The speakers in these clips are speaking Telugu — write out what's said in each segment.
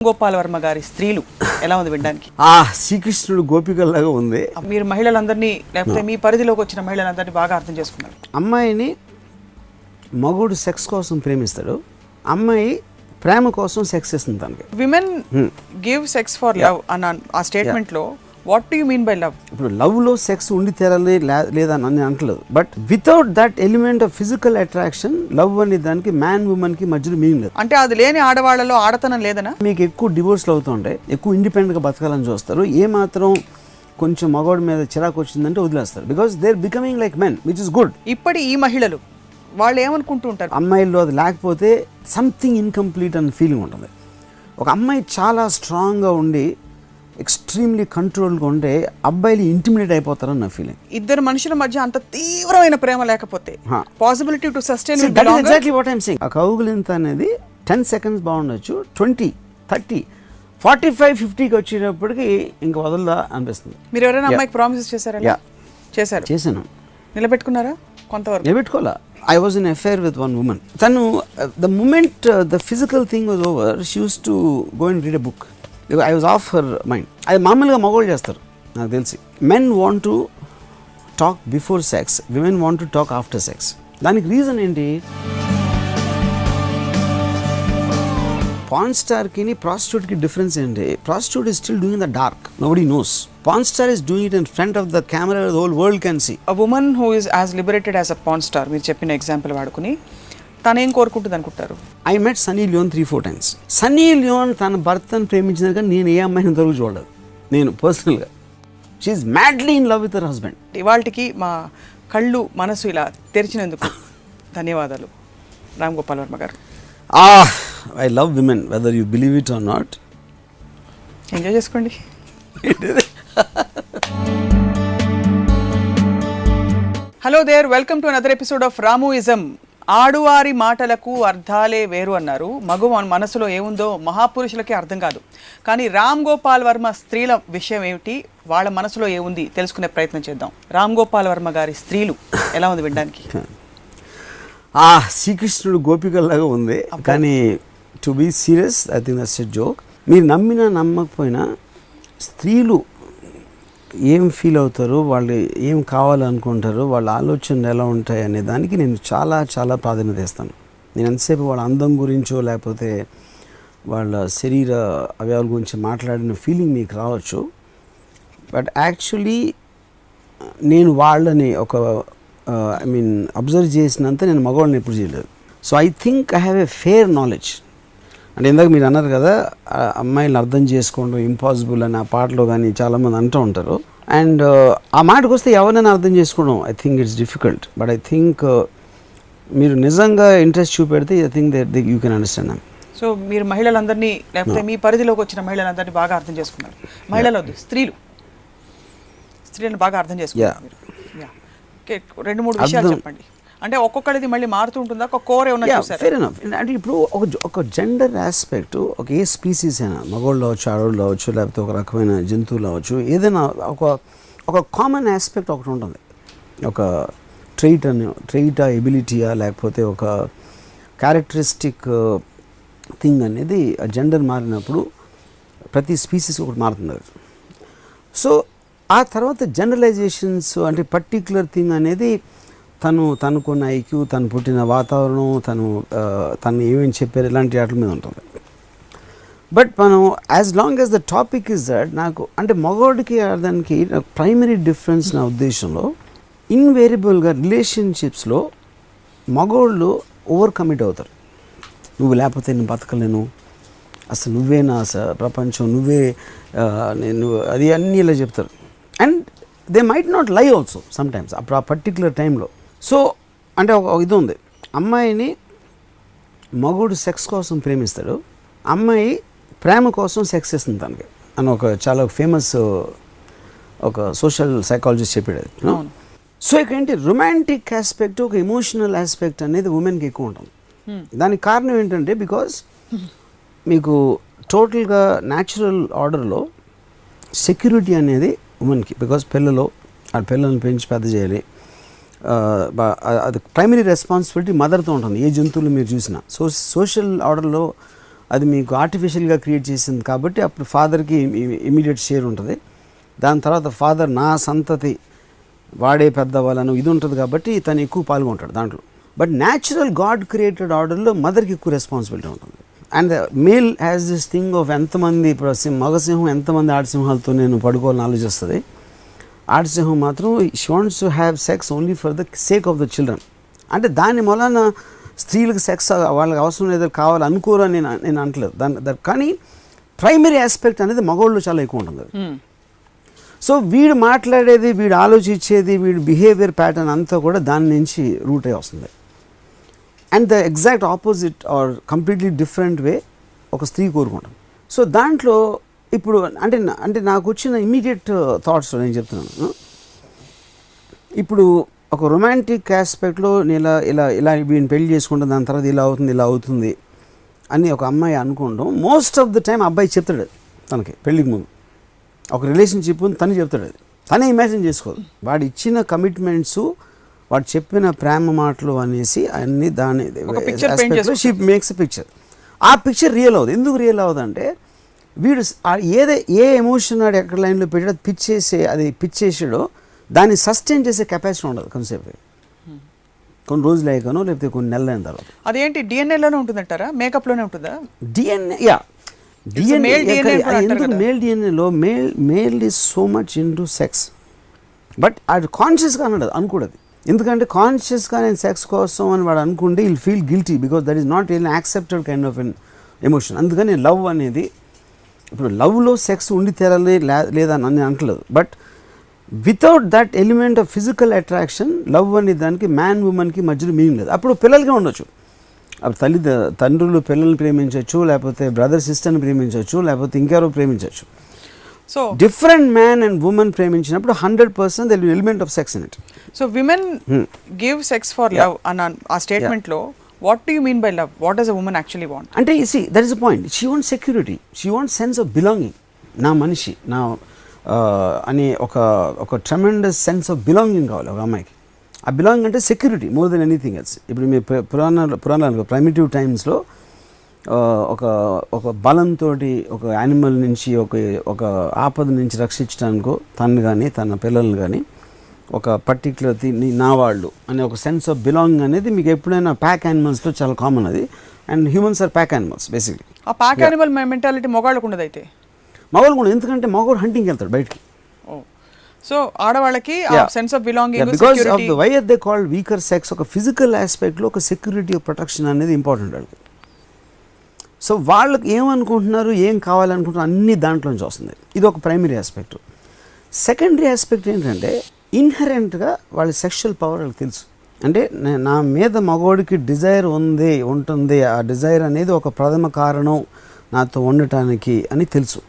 గోపాల్ వర్మ గారి స్త్రీలు ఎలా ఉంది వినడానికి? శ్రీకృష్ణుడు గోపికల్లాగా ఉంది. మీరు మహిళలందరినీ లేకపోతే మీ పరిధిలోకి వచ్చిన మహిళలందరినీ బాగా అర్థం చేసుకున్నారు. అమ్మాయిని మగుడు సెక్స్ కోసం ప్రేమిస్తాడు, అమ్మాయి ప్రేమ కోసం సెక్స్ ఇస్తుంది తనకి. Women give sex for love అన్న ఆ స్టేట్మెంట్ లో what do you mean by love? ఇప్పుడు లవ్ లో సెక్స్ ఉండి తీరాలి లేదా అని అంటలేదు, but without that element of physical attraction love అనే దానికి మ్యాన్ ఉమెన్ కి మధ్యలో మీనింగ్ లేదు. అంటే అది లేని ఆడవాళ్ళలో ఆడతనం లేదనా? మీకు ఎక్కువ డివోర్స్లు అవుతుంటాయి, ఎక్కువ ఇండిపెండెంట్ గా బతకాలని చూస్తారు. ఏ మాత్రం కొంచెం మగవాడి మీద చిరాకు వచ్చిందంటే వదిలేస్తారు, because they are becoming like men, which is good. ఇప్పటి ఈ మహిళలు వాళ్ళు ఏమనుకుంటూ ఉంటారు? అమ్మాయిల్లో అది లేకపోతే సంథింగ్ ఇన్కంప్లీట్ అన్న ఫీలింగ్ ఉంటుంది. ఒక అమ్మాయి చాలా స్ట్రాంగ్గా ఉండి ఎక్స్ట్రీమ్లీ కంట్రోల్గా ఉంటే అబ్బాయిలు ఇంటిమిడేట్ అయిపోతారని నా ఫీలింగ్. ఇద్దరు మనుషుల మధ్య అంత తీవ్రమైన ప్రేమ లేకపోతే possibility to sustain exactly what I'm saying. ఆ కౌగులింత అనేది 10 seconds బాగుండొచ్చు, 20, 30, 45, 50కి వచ్చేటప్పటికి ఇంకా వదలదా అనిపిస్తుంది. మీరు ఎవరైనా అమ్మాయికి ప్రామిసెస్ చేశారా? చేశాను. నిలబెట్టుకున్నారా? కొంతవరకు నిలబెట్టుకోవాలా. I was in an affair with one woman. Tanu, the moment the physical thing was over, she used to go and read a book. I was off her mind. అది మామూలుగా మగవాళ్ళు చేస్తారు నాకు తెలిసి. Men want to talk before sex, women want to talk after sex. దానికి రీజన్ ఏంటి? పాన్ స్టార్కి ప్రాస్టిట్యూట్కి డిఫరెన్స్ ఏంటి? Prostitute is still doing in the dark, nobody knows. Pawn star is doing it in front of the camera, the whole world can see. A woman who is as liberated as a pawn star, మీరు చెప్పిన ఎగ్జాంపుల్ వాడుకుని తనేం కోరుకుంటుంది అనుకుంటారు? I met Sunny Leone 3-4 times. Sunny Leone తన భర్తను ప్రేమించిన కానీ నేను ఏ అమ్మాయిని ఇంతవరకు చూడలేదు నేను పర్సనల్గా. She is madly in love with her husband. ఇవాళకి మా కళ్ళు మనసు ఇలా తెరిచినందుకు ధన్యవాదాలు రామ్ గోపాల్ వర్మ గారు. I love women, whether you believe it or not. Enjoy చేసుకోండి. Hello there, welcome to another episode of Ramuism. ఆడువారి మాటలకు అర్థాలే వేరు అన్నారు. మగ మనసులో ఏముందో మహాపురుషులకే అర్థం కాదు. కానీ రామ్ గోపాల్ వర్మ స్త్రీల విషయం ఏమిటి, వాళ్ళ మనసులో ఏముంది తెలుసుకునే ప్రయత్నం చేద్దాం. రామ్ గోపాల్ వర్మ గారి స్త్రీలు ఎలా ఉంది వినడానికి? శ్రీకృష్ణుడు గోపికల్లాగా ఉంది. కానీ to be serious, I think that's a joke. మీరు నమ్మినా నమ్మకపోయినా స్త్రీలు ఏం ఫీల్ అవుతారు, వాళ్ళు ఏం కావాలనుకుంటారు, వాళ్ళ ఆలోచనలు ఎలా ఉంటాయి అనే దానికి నేను చాలా చాలా ప్రాధాన్యత ఇస్తాను. నేను ఎంతసేపు వాళ్ళ అందం గురించో లేకపోతే వాళ్ళ శరీర అవయవాల గురించి మాట్లాడిన ఫీలింగ్ మీకు రావచ్చు, బట్ యాక్చువల్లీ నేను వాళ్ళని ఒక అబ్జర్వ్ చేసినంత నేను మగవాళ్ళని ఎప్పుడు చేయలేదు. So I think I have a fair knowledge. అంటే ఇందాక మీరు అన్నారు కదా, అమ్మాయిలను అర్థం చేసుకోవడం ఇంపాసిబుల్ అని ఆ పాటలో కానీ చాలామంది అంటూ ఉంటారు. అండ్ ఆ మాటకు వస్తే ఎవరైనా అర్థం చేసుకోవడం I think it's difficult, but I think మీరు నిజంగా ఇంట్రెస్ట్ చూపెడితే I think that you can understand. So మీరు మహిళలందరినీ లేకపోతే మీ పరిధిలోకి వచ్చిన మహిళలందరినీ బాగా అర్థం చేసుకున్నారు. మహిళలు స్త్రీలను బాగా అర్థం చేసుకున్నారు. 2-3 విషయాలు చెప్పండి. అంటే ఒక్కొక్కరిది మళ్ళీ మారుతూ ఉంటుందా? ఒక కోర్ ఏమన్నా చూసారా? Fair enough. అంటే ఇప్పుడు ఒక జెండర్ ఆస్పెక్ట్, ఒక ఏ స్పీసీస్ అయినా, మగవాళ్ళు అవ్వచ్చు, ఆడవాళ్ళు అవ్వచ్చు, లేకపోతే ఒక రకమైన జంతువులు అవ్వచ్చు, ఏదైనా ఒక కామన్ ఆస్పెక్ట్ ఒకటి ఉంటుంది. ఒక ట్రైటా ఎబిలిటీయా లేకపోతే ఒక క్యారెక్టరిస్టిక్ థింగ్ అనేది ఆ జెండర్ మారినప్పుడు ప్రతి స్పీసీస్ ఒకటి మారుతుంది. సో ఆ తర్వాత జనరలైజేషన్స్ అంటే పర్టిక్యులర్ థింగ్ అనేది తనకున్న ఐక్యూ, తను పుట్టిన వాతావరణం, తను ఏమేమి చెప్పారు, ఇలాంటి వాటి మీద ఉంటుంది. బట్ మనం as long as the topic is that, నాకు అంటే మగవాడికి దానికి ప్రైమరీ డిఫరెన్స్ నా ఉద్దేశంలో, ఇన్వేరియబుల్గా రిలేషన్షిప్స్లో మగవాళ్ళు ఓవర్ కమిట్ అవుతారు. నువ్వు లేకపోతే నేను బతకలేను, అసలు నువ్వే నా ప్రపంచం, నువ్వే నేను, అది అన్నీ ఇలా చెప్తారు. అండ్ దే మైట్ నాట్ లై ఆల్సో సమ్టైమ్స్ అప్పుడు ఆ పర్టిక్యులర్ టైంలో. సో అంటే ఒక ఇది ఉంది, అమ్మాయిని మగుడు సెక్స్ కోసం ప్రేమిస్తాడు, అమ్మాయి ప్రేమ కోసం సెక్స్ ఇస్తుంది తనకి అని ఒక చాలా ఫేమస్ ఒక సోషల్ సైకాలజిస్ట్ చెప్పాడు. సో ఇక ఏంటి, రొమాంటిక్ ఆస్పెక్ట్, ఒక ఎమోషనల్ ఆస్పెక్ట్ అనేది ఉమెన్కి ఎక్కువ ఉంటుంది. దానికి కారణం ఏంటంటే, బికాజ్ మీకు టోటల్గా న్యాచురల్ ఆర్డర్లో సెక్యూరిటీ అనేది ఉమెన్కి, బికాజ్ పిల్లల్ని పెంచి పెద్ద చేయాలి, అది ప్రైమరీ రెస్పాన్సిబిలిటీ మదర్తో ఉంటుంది. ఏ జంతువులు మీరు చూసినా సోషల్ ఆర్డర్లో అది మీకు ఆర్టిఫిషియల్గా క్రియేట్ చేసింది కాబట్టి అప్పుడు ఫాదర్కి ఇమీడియట్ షేర్ ఉంటుంది. దాని తర్వాత ఫాదర్ నా సంతతి వాడే పెద్దవాళ్ళను ఇది ఉంటుంది కాబట్టి తను ఎక్కువ పాల్గొంటాడు దాంట్లో. బట్ న్యాచురల్ గాడ్ క్రియేటెడ్ ఆర్డర్లో మదర్కి ఎక్కువ రెస్పాన్సిబిలిటీ ఉంటుంది. And male has this thing of ఎంతమంది ఇప్పుడు మగసింహం ఎంతమంది ఆడసింహాలతో నేను పడుకోవాలని ఆలోచిస్తుంది. ఆడసింహం మాత్రం she wants to have sex only for the sake of the children. అంటే దాని మూలాన స్త్రీలకు సెక్స్ వాళ్ళకి అవసరం లేదు కావాలి అనుకోరు అని నేను అంటలేదు కానీ ప్రైమరీ ఆస్పెక్ట్ అనేది మగవాళ్ళు చాలా ఎక్కువ ఉంటుంది. సో వీడు మాట్లాడేది, వీడు ఆలోచించేది, వీడు బిహేవియర్ ప్యాటర్న్ అంతా కూడా దాని నుంచి రూట్ అయి వస్తుంది. And the exact opposite or completely different way ఒక స్త్రీ కోరుకుంటాం. సో దాంట్లో ఇప్పుడు అంటే నాకు వచ్చిన ఇమీడియట్ థాట్స్ నేను చెప్తున్నాను. ఇప్పుడు ఒక రొమాంటిక్ ఆస్పెక్ట్లో నేను ఇలా వీడిని పెళ్లి చేసుకుంటాను, దాని తర్వాత ఇలా అవుతుంది అని ఒక అమ్మాయి అనుకుంటాం. మోస్ట్ ఆఫ్ ద టైం అబ్బాయి చెప్తాడు తనకి పెళ్ళికి ముందు ఒక రిలేషన్షిప్ తను చెప్తాడు, అది తనే ఇమాజిన్ చేసుకోదు. వాడు ఇచ్చిన కమిట్మెంట్స్, వాడు చెప్పిన ప్రేమ మాటలు అనేసి అన్ని దాని షీ మేక్స్ ఎ పిక్చర్. ఆ పిక్చర్ రియల్ అవ్వదు. ఎందుకు రియల్ అవ్వదు అంటే వీడు ఏ ఎమోషన్ వాడు ఎక్కడ లైన్లో పెట్టాడో అది పిచ్చేసాడో దాన్ని సస్టైన్ చేసే కెపాసిటీ ఉండదు కొంతసేపు, కొన్ని రోజులు అయ్యాకనో లేకపోతే కొన్ని నెలలు అయిన తర్వాత. అదేంటి డిఎన్ఏలోనే ఉంటుందంటారా, మేకప్లోనే ఉంటుందా? డిఎన్ఏ ఎందుకు మేల్ డిఎన్ఏలో male is so much into sex. But అది కాన్షియస్గా అనుకూడదు. ఎందుకంటే కాన్షియస్గా నేను సెక్స్ కోసం అని వాడు అనుకుంటే will feel guilty because that is not an accepted kind of an emotion. అందుకని లవ్ అనేది ఇప్పుడు లవ్లో సెక్స్ ఉండి తీరాలి లేదా అని నేను అంటలేదు. But without that element of physical attraction love అనే దానికి మ్యాన్ ఉమెన్కి మధ్యలో మీనింగ్ లేదు. అప్పుడు పిల్లలకే ఉండొచ్చు, అప్పుడు తండ్రులు పిల్లల్ని ప్రేమించవచ్చు, లేకపోతే బ్రదర్ సిస్టర్ని ప్రేమించవచ్చు, లేకపోతే ఇంకెవరో ప్రేమించవచ్చు. So different man and women ప్రేమించినప్పుడు 100% there will be element of sex in it. So women give sex for love అన్న ఆ స్టేట్మెంట్లో what do you mean by love? What does a woman actually want? అంటే you see that is the point. She wants security, she wants sense of belonging. నా మనిషి నా అనే ఒక ట్రెమెండస్ సెన్స్ ఆఫ్ బిలాంగింగ్ కావాలి ఒక అమ్మాయికి. ఆ బిలాంగింగ్ అంటే security more than anything else. ఇప్పుడు మీ పురాణాలు ప్రైమిటివ్ టైమ్స్లో ఒక బలంతో ఒక యానిమల్ నుంచి ఒక ఆపద నుంచి రక్షించడానికో తను కానీ తన పిల్లల్ని కానీ ఒక పర్టిక్యులర్ నా వాళ్ళు అనే ఒక సెన్స్ ఆఫ్ బిలాంగింగ్ అనేది మీకు ఎప్పుడైనా ప్యాక్ యానిమల్స్లో చాలా కామన్ అది. And humans are pack animals basically. ఆ ప్యాక్ యానిమల్ మెంటాలిటీ మొగాళ్ళకు ఉండదు అయితే? మగవాళ్ళు కూడా, ఎందుకంటే మగవాడు హంటింగ్కి వెళ్తాడు బయటికి. సో ఆడవాళ్ళకి sense of belonging because of the why they called weaker sex. ఒక ఫిజికల్ ఆస్పెక్ట్లో ఒక సెక్యూరిటీ ఆఫ్ ప్రొటెక్షన్ అనేది ఇంపార్టెంట్ వాళ్ళకి. సో వాళ్ళకి ఏమనుకుంటున్నారు, ఏం కావాలనుకుంటున్నారు అన్నీ దాంట్లోంచి వస్తుంది. ఇది ఒక ప్రైమరీ ఆస్పెక్ట్. సెకండరీ ఆస్పెక్ట్ ఏంటంటే ఇన్హరెంట్గా వాళ్ళ సెక్షువల్ పవర్ వాళ్ళకి తెలుసు. అంటే నా మీద మగవాడికి డిజైర్ ఉంటుంది, ఆ డిజైర్ అనేది ఒక ప్రథమ కారణం నాతో ఉండటానికి అని తెలుసు.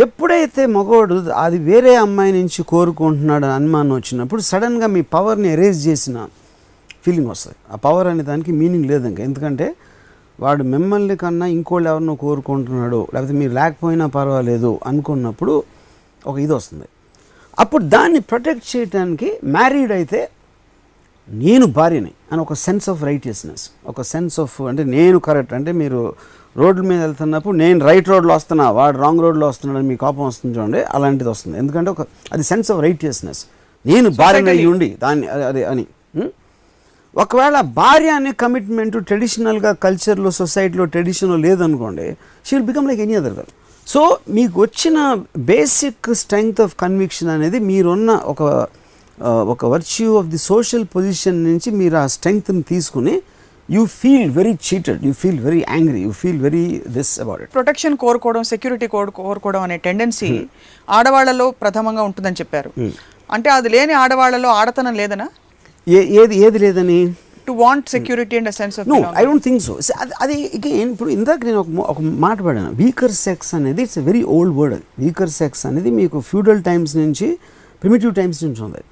ఎప్పుడైతే మగవాడు అది వేరే అమ్మాయి నుంచి కోరుకుంటున్నాడు అనుమానం వచ్చినప్పుడు సడన్గా మీ పవర్ని ఎరేజ్ చేసిన ఫీలింగ్ వస్తుంది. ఆ పవర్ అనే దానికి మీనింగ్ లేదు ఇంకా. ఎందుకంటే వాడు మిమ్మల్ని కన్నా ఇంకోళ్ళు ఎవరినో కోరుకుంటున్నాడు, లేకపోతే మీరు లేకపోయినా పర్వాలేదు అనుకున్నప్పుడు ఒక ఇది వస్తుంది. అప్పుడు దాన్ని ప్రొటెక్ట్ చేయడానికి మ్యారీడ్ అయితే నేను భార్యని అని ఒక సెన్స్ ఆఫ్ రైటియస్నెస్, ఒక సెన్స్ ఆఫ్ అంటే నేను కరెక్ట్. అంటే మీరు రోడ్ల మీద వెళ్తున్నప్పుడు నేను రైట్ రోడ్లో వస్తున్నా, వాడు రాంగ్ రోడ్లో వస్తున్నాడని మీ కోపం వస్తుంది చూడండి, అలాంటిది వస్తుంది. ఎందుకంటే అది సెన్స్ ఆఫ్ రైటియస్నెస్, నేను భార్యని అయ్యి ఉండి దాన్ని అది అని. ఒకవేళ భార్య అనే కమిట్మెంట్ ట్రెడిషనల్గా కల్చర్లో సొసైటీలో ట్రెడిషన్లో లేదనుకోండి, she will become like any other girl. So మీకు వచ్చిన బేసిక్ స్ట్రెంగ్త్ ఆఫ్ కన్విక్షన్ అనేది మీరున్న ఒక virtue of the social position నుంచి మీరు ఆ స్ట్రెంగ్త్ని తీసుకుని you feel very cheated, you feel very angry, you feel very this about it. Protection కోరుకోవడం, సెక్యూరిటీ కోరుకోవడం అనే టెండెన్సీ ఆడవాళ్లలో ప్రథమంగా ఉంటుందని చెప్పారు. అంటే అది లేని ఆడవాళ్లలో ఆడతనం లేదనా? ఏది లేదని? To want security and sense of no, I don't think so. అది ఇప్పుడు ఇందాక నేను ఒక మాట పడాను, వీకర్ సెక్స్ అనేది it's a very old word. అది వీకర్ సెక్స్ అనేది మీకు ఫ్యూడల్ టైమ్స్ నుంచి ప్రిమిటివ్ టైమ్స్ నుంచి ఉంది.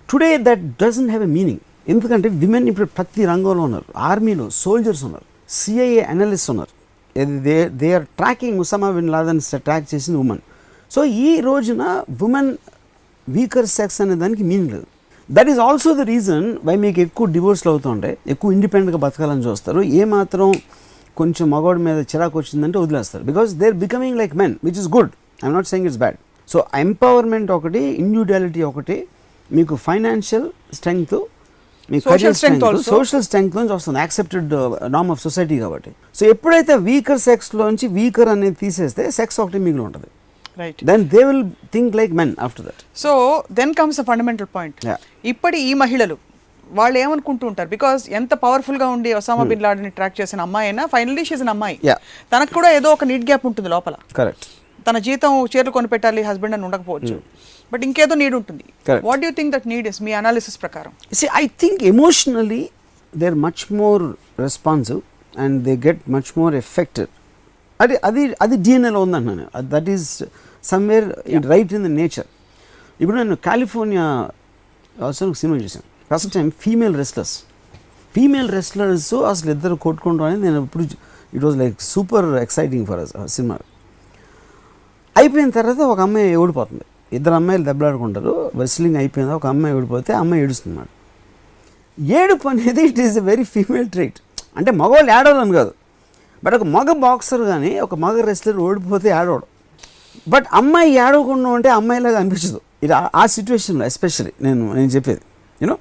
Today that doesn't have a meaning. ఎందుకంటే విమెన్ ఇప్పుడు ప్రతి రంగంలో ఉన్నారు. ఆర్మీలో సోల్జర్స్ ఉన్నారు, సిఐఏ అనలిస్ట్ ఉన్నారు. They are tracking Osama bin Laden track చేసింది ఉమెన్. సో ఈ రోజున ఉమెన్ వీకర్ సెక్స్ అనే దానికి మీనింగ్ లేదు. That is also the reason why మీకు ఎక్కువ డివోర్స్లు అవుతుంటాయి, ఎక్కువ ఇండిపెండెంట్గా బతకాలని చూస్తారు. ఏమాత్రం కొంచెం మగవాడి మీద చిరాకు వచ్చిందంటే వదిలేస్తారు, because they are becoming like men, which is good. I'm not saying it's bad. So empowerment ఒకటి, ఇండివిజువాలిటీ ఒకటి, మీకు ఫైనాన్షియల్ స్ట్రెంగ్త్, మీ కరియర్ స్ట్రెంగ్త్, సోషల్ స్ట్రెంగ్త్ నుంచి వస్తుంది, యాక్సెప్టెడ్ నార్మ్ ఆఫ్ సొసైటీ కాబట్టి. సో ఎప్పుడైతే వీకర్ సెక్స్లోంచి వీకర్ అనేది తీసేస్తే సెక్స్ ఒకటి మిగిలి ఉంటుంది. Right. Then they will think like men after that. So then comes the fundamental point. ఇప్పటి ఈ మహిళలు వాళ్ళు ఏమనుకుంటూ ఉంటారు, బికాస్ ఎంత పవర్ఫుల్ గా ఉండి ఒసామా బిన్ లాడెన్ ట్రాక్ చేసిన అమ్మాయి అయినా ఫైనల్లీ షీజ్ అన్ అమ్మాయి, తనకు కూడా ఏదో ఒక నీడ్ గ్యాప్ ఉంటుంది లోపల. కరెక్ట్. తన జీతం చీరలు కొనిపెట్టాలి హస్బెండ్ అని ఉండకపోవచ్చు, బట్ ఇంకేదో నీడ్ ఉంటుంది. What do think that need is మీ అనాలిసిస్ ప్రకారం? I think emotionally they are much more responsive and they get much more affected. అది డిఎన్ఏలో ఉందంటున్నాను. That is somewhere right in the nature. ఇప్పుడు నేను కాలిఫోర్నియా సినిమా చూసాను ఫస్ట్ టైం. ఫీమేల్ రెస్లర్స్ అసలు ఇద్దరు కొట్టుకుంటాం అనేది నేను ఇప్పుడు it was like super exciting for us. Cinema అయిపోయిన తర్వాత ఒక అమ్మాయి ఓడిపోతుంది, ఇద్దరు అమ్మాయిలు దెబ్బలాడుకుంటారు, రెస్లింగ్ అయిపోయింది, ఒక అమ్మాయి ఓడిపోతే అమ్మాయి ఏడుస్తున్నాడు. ఏడుపు అనేది it is a very female trait. అంటే మగవాళ్ళు ఏడవని కాదు, బట్ ఒక మగ బాక్సర్ కానీ ఒక మగ రెస్లర్ ఓడిపోతే ఏడవడం. బట్ అమ్మాయి ఏడవకుండా ఉంటే అమ్మాయిలాగా అనిపించదు. ఇది ఆ సిచ్యువేషన్లో ఎస్పెషల్లీ నేను చెప్పేది you know.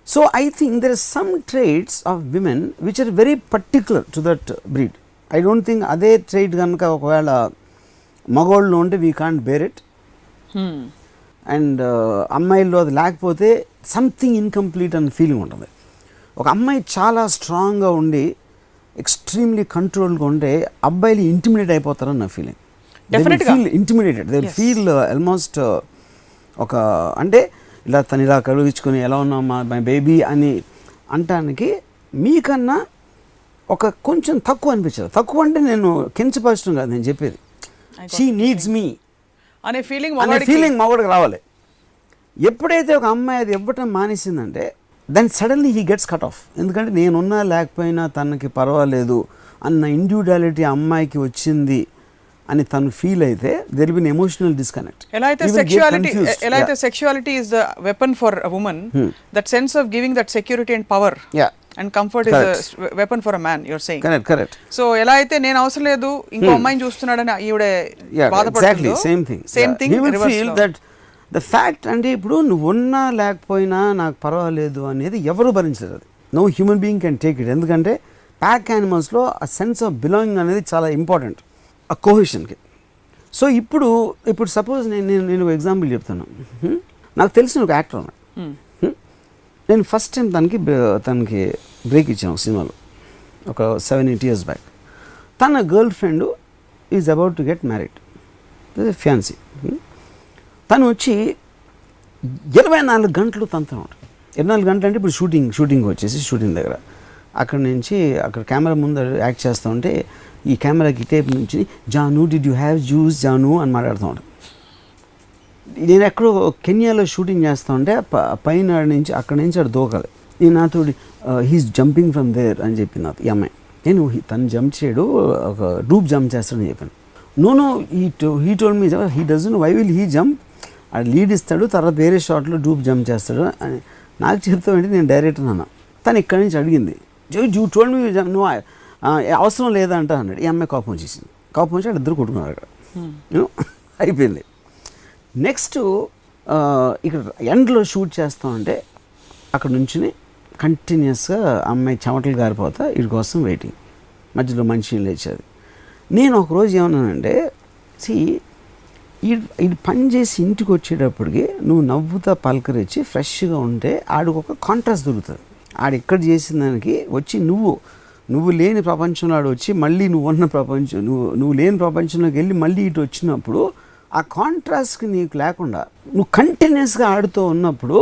So I think there are some traits of women which are very particular to that breed. I don't think అదే ట్రేట్ కనుక ఒకవేళ మగవాళ్ళు ఉంటే we can't bear it. And అమ్మాయిల్లో అది లేకపోతే సంథింగ్ ఇన్కంప్లీట్ అన్న ఫీలింగ్ ఉంటుంది. ఒక అమ్మాయి చాలా స్ట్రాంగ్గా ఉండి ఎక్స్ట్రీమ్లీ కంట్రోల్గా ఉంటే అబ్బాయిలు ఇంటిమిడేట్ అయిపోతారని నా feeling. Intimidated, they feel almost ఒక అంటే ఇలా తను ఇలా కలుగించుకొని ఎలా ఉన్నామా మై బేబీ అని అంటానికి మీకన్నా ఒక కొంచెం తక్కువ అనిపించదు. తక్కువ అంటే నేను కించపరచడం కాదు నేను చెప్పేది, షీ నీడ్స్ మీ అనే ఫీలింగ్ మగవాడికి రావాలి. ఎప్పుడైతే ఒక అమ్మాయి అది ఇవ్వటం మానేసిందంటే then suddenly he gets cut off. ఎందుకంటే నేనున్నా లేకపోయినా తనకి పర్వాలేదు అన్న ఇండివిజువాలిటీ అమ్మాయికి వచ్చింది అని తను ఫీల్ అయితే there will be emotional disconnect. ఎలా అయితే sexuality is the weapon for a woman, that sense of giving that security and power and comfort is the weapon for a man, your saying. Correct. So ఎలా అయితే నేను అవసరం లేదు ఇంకో అమ్మాయిని చూస్తున్నాడని ఈవిడ బాధపడుతుందో same thing reverse. The fact అంటే ఇప్పుడు నువ్వు ఉన్నా లేకపోయినా నాకు పర్వాలేదు అనేది ఎవరు భరించలేదు. అది no human being can take it. ఎందుకంటే ప్యాక్ యానిమల్స్లో ఆ సెన్స్ ఆఫ్ బిలాంగింగ్ అనేది చాలా ఇంపార్టెంట్ ఆ కోహెషన్కి. సో ఇప్పుడు సపోజ్ నేను ఒక ఎగ్జాంపుల్ చెప్తాను. నాకు తెలిసిన ఒక యాక్టర్ ఉన్నాడు. నేను ఫస్ట్ టైం తనకి బ్రేక్ ఇచ్చాను ఒక సినిమాలో ఒక 7-8 years బ్యాక్. తన girl friend is about to get married, fancy. తను వచ్చి 24 గంటలు తనతో ఉంటాడు. 24 గంటలు అంటే ఇప్పుడు షూటింగ్ వచ్చేసి షూటింగ్ దగ్గర అక్కడ కెమెరా ముందు యాక్ట్ చేస్తూ ఉంటే ఈ కెమెరాకి టేప్ నుంచి జాను డిడ్ యూ హ్యావ్ జ్యూస్ జాను అని మాట్లాడుతూ ఉంటాను. నేను ఎక్కడో కెన్యాలో షూటింగ్ చేస్తూ ఉంటే పైన అక్కడి నుంచి అక్కడ దూకాలి. నేను నాతో హీస్ జంపింగ్ ఫ్రమ్ దేర్ అని చెప్పి నాతో ఈ అమ్మాయి. నేను తను జంప్ చేయడు, ఒక డూప్ జంప్ చేస్తాడని చెప్పాను. No he told me he doesn't why will he jump, అది లీడ్ ఇస్తాడు, తర్వాత వేరే షాట్లో డూప్ జంప్ చేస్తాడు అని నాకు చెప్తామంటే నేను డైరెక్టర్ అన్నా. తను ఇక్కడి నుంచి అడిగింది యూ టోల్డ్ మీ నువ్వు అవసరం లేదా అంట అన్నాడు. ఈ అమ్మాయి కోపం వచ్చేసింది. కోపం వచ్చి అక్కడ ఇద్దరు కొట్టుకున్నారు అక్కడ. అయిపోయింది. నెక్స్ట్ ఇక్కడ ఎండ్లో షూట్ చేస్తామంటే అక్కడ నుంచి కంటిన్యూస్గా అమ్మాయి చెమటలు గారిపోతా వీడి కోసం వెయిటింగ్, మధ్యలో మనిషి లేచేది. నేను ఒకరోజు ఏమన్నానంటే ఇది పని చేసి ఇంటికి వచ్చేటప్పటికి నువ్వు నవ్వుతా పలకరించి ఫ్రెష్గా ఉంటే ఆడికి ఒక కాంట్రాస్ట్ దొరుకుతుంది. ఆడు ఎక్కడ చేసిన దానికి వచ్చి నువ్వు లేని ప్రపంచంలో ఆడు వచ్చి మళ్ళీ నువ్వు ఉన్న ప్రపంచం నువ్వు లేని ప్రపంచంలోకి వెళ్ళి మళ్ళీ ఇటు వచ్చినప్పుడు ఆ కాంట్రాస్ట్కి నీకు లేకుండా నువ్వు కంటిన్యూస్గా ఆడుతూ ఉన్నప్పుడు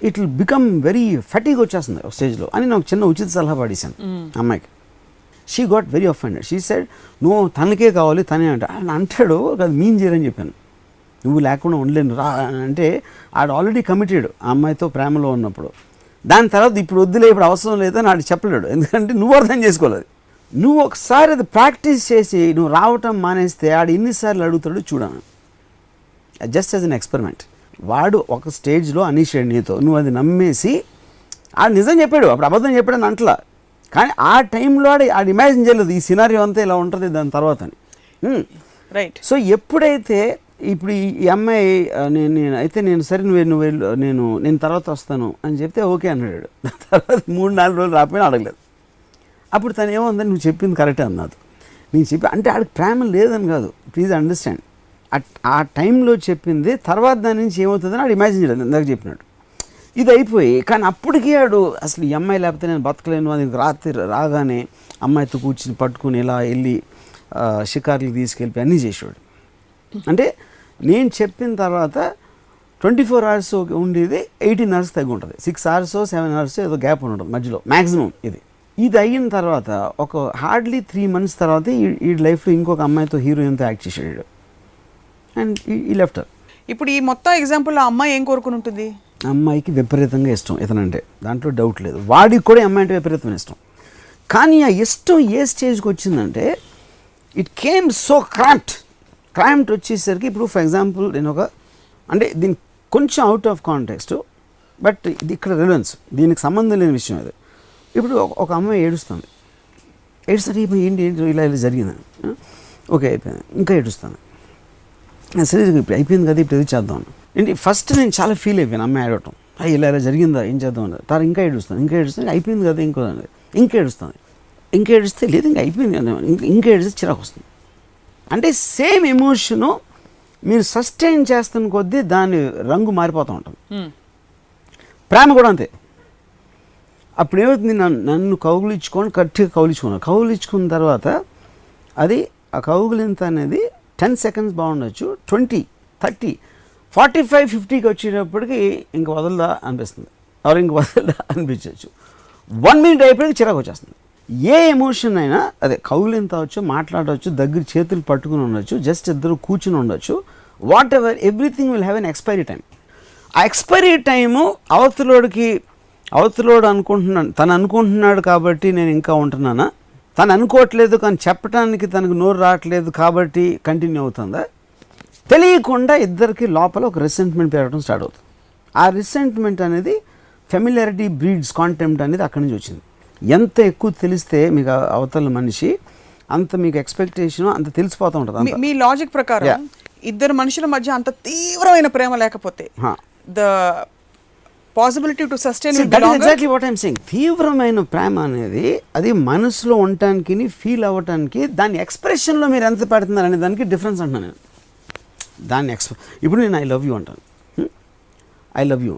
it will become very fatigue వచ్చేస్తుంది ఒక స్టేజ్లో అని నాకు చిన్న ఉచిత సలహా పాడేశాను అమ్మాయికి. She got very offended. She said నువ్వు తనకే కావాలి తనే అంటాడు అది మీన్ చేయరని చెప్పాను. నువ్వు లేకుండా ఉండలేను రా అంటే ఆడు ఆల్రెడీ కమిటెడ్ ఆ అమ్మాయితో ప్రేమలో ఉన్నప్పుడు. దాని తర్వాత ఇప్పుడు వద్దులే ఇప్పుడు అవసరం లేదని ఆడు చెప్పలేడు, ఎందుకంటే నువ్వు అర్థం చేసుకోలేదు. నువ్వు ఒకసారి అది ప్రాక్టీస్ చేసి నువ్వు రావటం మానేస్తే ఆడు ఎన్నిసార్లు అడుగుతాడు చూడను. Just as an experiment. వాడు ఒక స్టేజ్లో అనేసాడు నీతో, నువ్వు అది నమ్మేసి ఆడు నిజం చెప్పాడు, అప్పుడు అబద్ధం చెప్పాడని అంటలా, కానీ ఆ టైంలో ఆడు ఇమాజిన్ చేయలేదు ఈ సినారియో అంతా ఇలా ఉంటుంది దాని తర్వాత అని. రైట్. సో ఎప్పుడైతే ఇప్పుడు ఈ అమ్మాయి నేను సరే నేను తర్వాత వస్తాను అని చెప్తే ఓకే అన్నాడు. తర్వాత 3-4 రోజులు రాకపోయినా అడగలేదు. అప్పుడు తను ఏముందని నువ్వు చెప్పింది కరెక్టే అన్నది. నేను చెప్పి అంటే ఆడికి ప్రేమ లేదని కాదు, ప్లీజ్ అండర్స్టాండ్. ఆ టైంలో చెప్పింది తర్వాత దాని నుంచి ఏమవుతుందని ఆడు ఇమాజిన్ చేయలేదు. ఇందాక చెప్పినాడు ఇది అయిపోయి. కానీ అప్పటికీ ఆడు అసలు ఈ అమ్మాయి లేకపోతే నేను బతకలేను అది రాత్రి రాగానే అమ్మాయితో కూర్చుని పట్టుకుని ఇలా వెళ్ళి షికార్లు తీసుకెళ్ళి అన్నీ చేసేవాడు. అంటే నేను చెప్పిన తర్వాత 24 hours ఉండేది 18 hours తగ్గి ఉంటుంది. 6 hours 7 hours ఏదో గ్యాప్ ఉంటుంది మధ్యలో మ్యాక్సిమం. ఇది అయిన తర్వాత ఒక హార్డ్లీ 3 months తర్వాత ఈ లైఫ్లో ఇంకొక అమ్మాయితో హీరోయిన్తో యాక్ట్ చేసాడు అండ్ ఈ లెఫ్ట్. ఇప్పుడు ఈ మొత్తం ఎగ్జాంపుల్లో అమ్మాయి ఏం కోరుకుని ఉంటుంది? అమ్మాయికి విపరీతంగా ఇష్టం ఇతనంటే, దాంట్లో డౌట్ లేదు. వాడికి కూడా అమ్మాయి అంటే విపరీతమైన ఇష్టం. కానీ ఆ ఇష్టం ఏ స్టేజ్కి వచ్చిందంటే ఇట్ కేమ్ సో క్రాంప్ట్ వచ్చేసరికి ఇప్పుడు ఫర్ ఎగ్జాంపుల్ నేను అంటే దీనికి కొంచెం అవుట్ ఆఫ్ కాంటెక్స్ట్ బట్ ఇది ఇక్కడ రిలవెన్స్, దీనికి సంబంధం లేని విషయం అది. ఇప్పుడు ఒక అమ్మాయి ఏడుస్తుంది ఏంటి ఇలా జరిగిందని ఓకే అయిపోయింది, ఇంకా ఏడుస్తాను సరే ఇప్పుడు అయిపోయింది కదా ఇప్పుడు ఏది చేద్దాం ఏంటి. ఫస్ట్ నేను చాలా ఫీల్ అయిపోయాను అమ్మాయి ఏడవటం, ఇలా జరిగిందా ఏం చేద్దాం అన్నది. తర్వాత ఇంకా ఏడుస్తాను అయిపోయింది కదా ఇంకో అన్నది, ఇంకా ఏడుస్తే లేదు ఇంకా అయిపోయింది కదా, ఇంకా ఏడిస్తే చిరాకు వస్తుంది. అంటే సేమ్ ఎమోషను మీరు సస్టైన్ చేస్తున్న కొద్దీ దాని రంగు మారిపోతూ ఉంటుంది. ప్రేమ కూడా అంతే. అప్పుడు ఏమవుతుంది, నన్ను గట్టిగా కౌగిలించుకున్న తర్వాత అది ఆ కౌగిలింత అనేది 10 seconds బాగుండొచ్చు, 20, 30, 45, 50కి వచ్చేటప్పటికి ఇంక వదలదా అనిపిస్తుంది, ఇంక వదలదా అనిపించవచ్చు. 1 minute అయిపోయికి చిరాకు వచ్చేస్తుంది. ఏ ఎమోషన్ అయినా అదే కౌగిలింత అవచ్చు, మాట్లాడవచ్చు, దగ్గర చేతులు పట్టుకుని ఉండొచ్చు, జస్ట్ ఇద్దరు కూర్చుని ఉండొచ్చు, what ever, everything will have an expiry time. ఆ ఎక్స్పైరీ టైము అవతలోడు తను అనుకుంటున్నాడు కాబట్టి నేను ఇంకా ఉంటున్నానా, తను అనుకోవట్లేదు కానీ చెప్పడానికి తనకు నోరు రావట్లేదు కాబట్టి కంటిన్యూ అవుతుందా, తెలియకుండా ఇద్దరికి లోపల ఒక రిసెంట్మెంట్ పెరగడం స్టార్ట్ అవుతుంది. ఆ రిసెంట్మెంట్ అనేది ఫెమిలియారిటీ బ్రీడ్స్ కాంటెంప్ట్ అనేది అక్కడి నుంచి వచ్చింది. ఎంత ఎక్కువ తెలిస్తే మీకు అవతల మనిషి అంత మీకు ఎక్స్పెక్టేషన్ అంత తెలిసిపోతూ ఉంటుంది. మీ లాజిక్ ప్రకారం ఇద్దరు మనుషుల మధ్య అంత తీవ్రమైన ప్రేమ లేకపోతే the possibility to sustain exactly what I'm saying. తీవ్రమైన ప్రేమ అనేది అది మనసులో ఉండటానికి ఫీల్ అవ్వటానికి దాని ఎక్స్ప్రెషన్లో మీరు ఎంత పెడుతున్నారు అనే దానికి డిఫరెన్స్ అంటున్నాను నేను. దాన్ని ఇప్పుడు నేను ఐ లవ్ యూ అంటాను, ఐ లవ్ యూ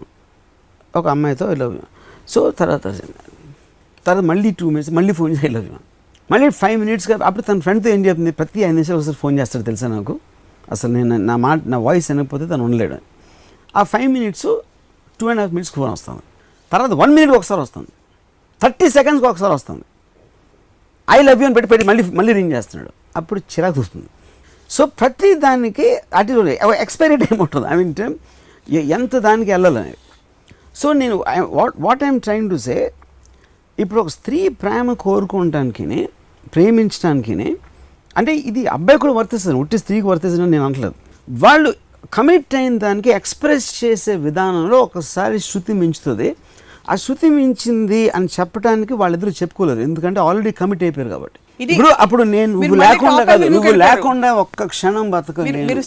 ఒక అమ్మాయితో ఐ లవ్ యూ. సో తర్వాత మళ్ళీ 2 minutes మళ్ళీ ఫోన్ చేసి ఐ లవ్ యూ, మళ్ళీ 5 minutesగా అప్పుడు తన ఫ్రెండ్తో ఏం చెప్తుంది, ప్రతి 5 నిమిషాలు ఒకసారి ఫోన్ చేస్తాడు తెలుసా నాకు, అసలు నేను నా వాయిస్ వినకపోతే తను ఉండలేడు. ఆ 5 minutes 2.5 minutes ఫోన్ వస్తుంది, తర్వాత 1 minute ఒకసారి వస్తుంది, 30 seconds ఒకసారి వస్తుంది, ఐ లవ్ యూ అని పెట్టి మళ్ళీ రింగ్ చేస్తున్నాడు. అప్పుడు చిరాకు వస్తుంది. సో ప్రతి దానికి అటు ఎక్స్పైరీ టైం ఉంటుంది, ఐ మీన్ ఎంత దానికి వెళ్ళాలని. సో నేను what I'm trying to say, ఇప్పుడు ఒక స్త్రీ ప్రేమ కోరుకోవటానికి ప్రేమించడానికి అంటే ఇది అబ్బాయి కూడా వర్తిస్తుంది, ఉట్టి స్త్రీకి వర్తిస్తుంది నేను అనట్లేదు. వాళ్ళు కమిట్ అయిన దానికి ఎక్స్ప్రెస్ చేసే విధానంలో ఒకసారి శృతి మించుతుంది. ఆ శృతి మించింది అని చెప్పడానికి వాళ్ళిద్దరూ చెప్పుకోలేరు, ఎందుకంటే ఆల్రెడీ కమిట్ అయిపోయారు కాబట్టి. ఇప్పుడు అప్పుడు నువ్వు లేకుండా ఒక్క క్షణం బతకలేను.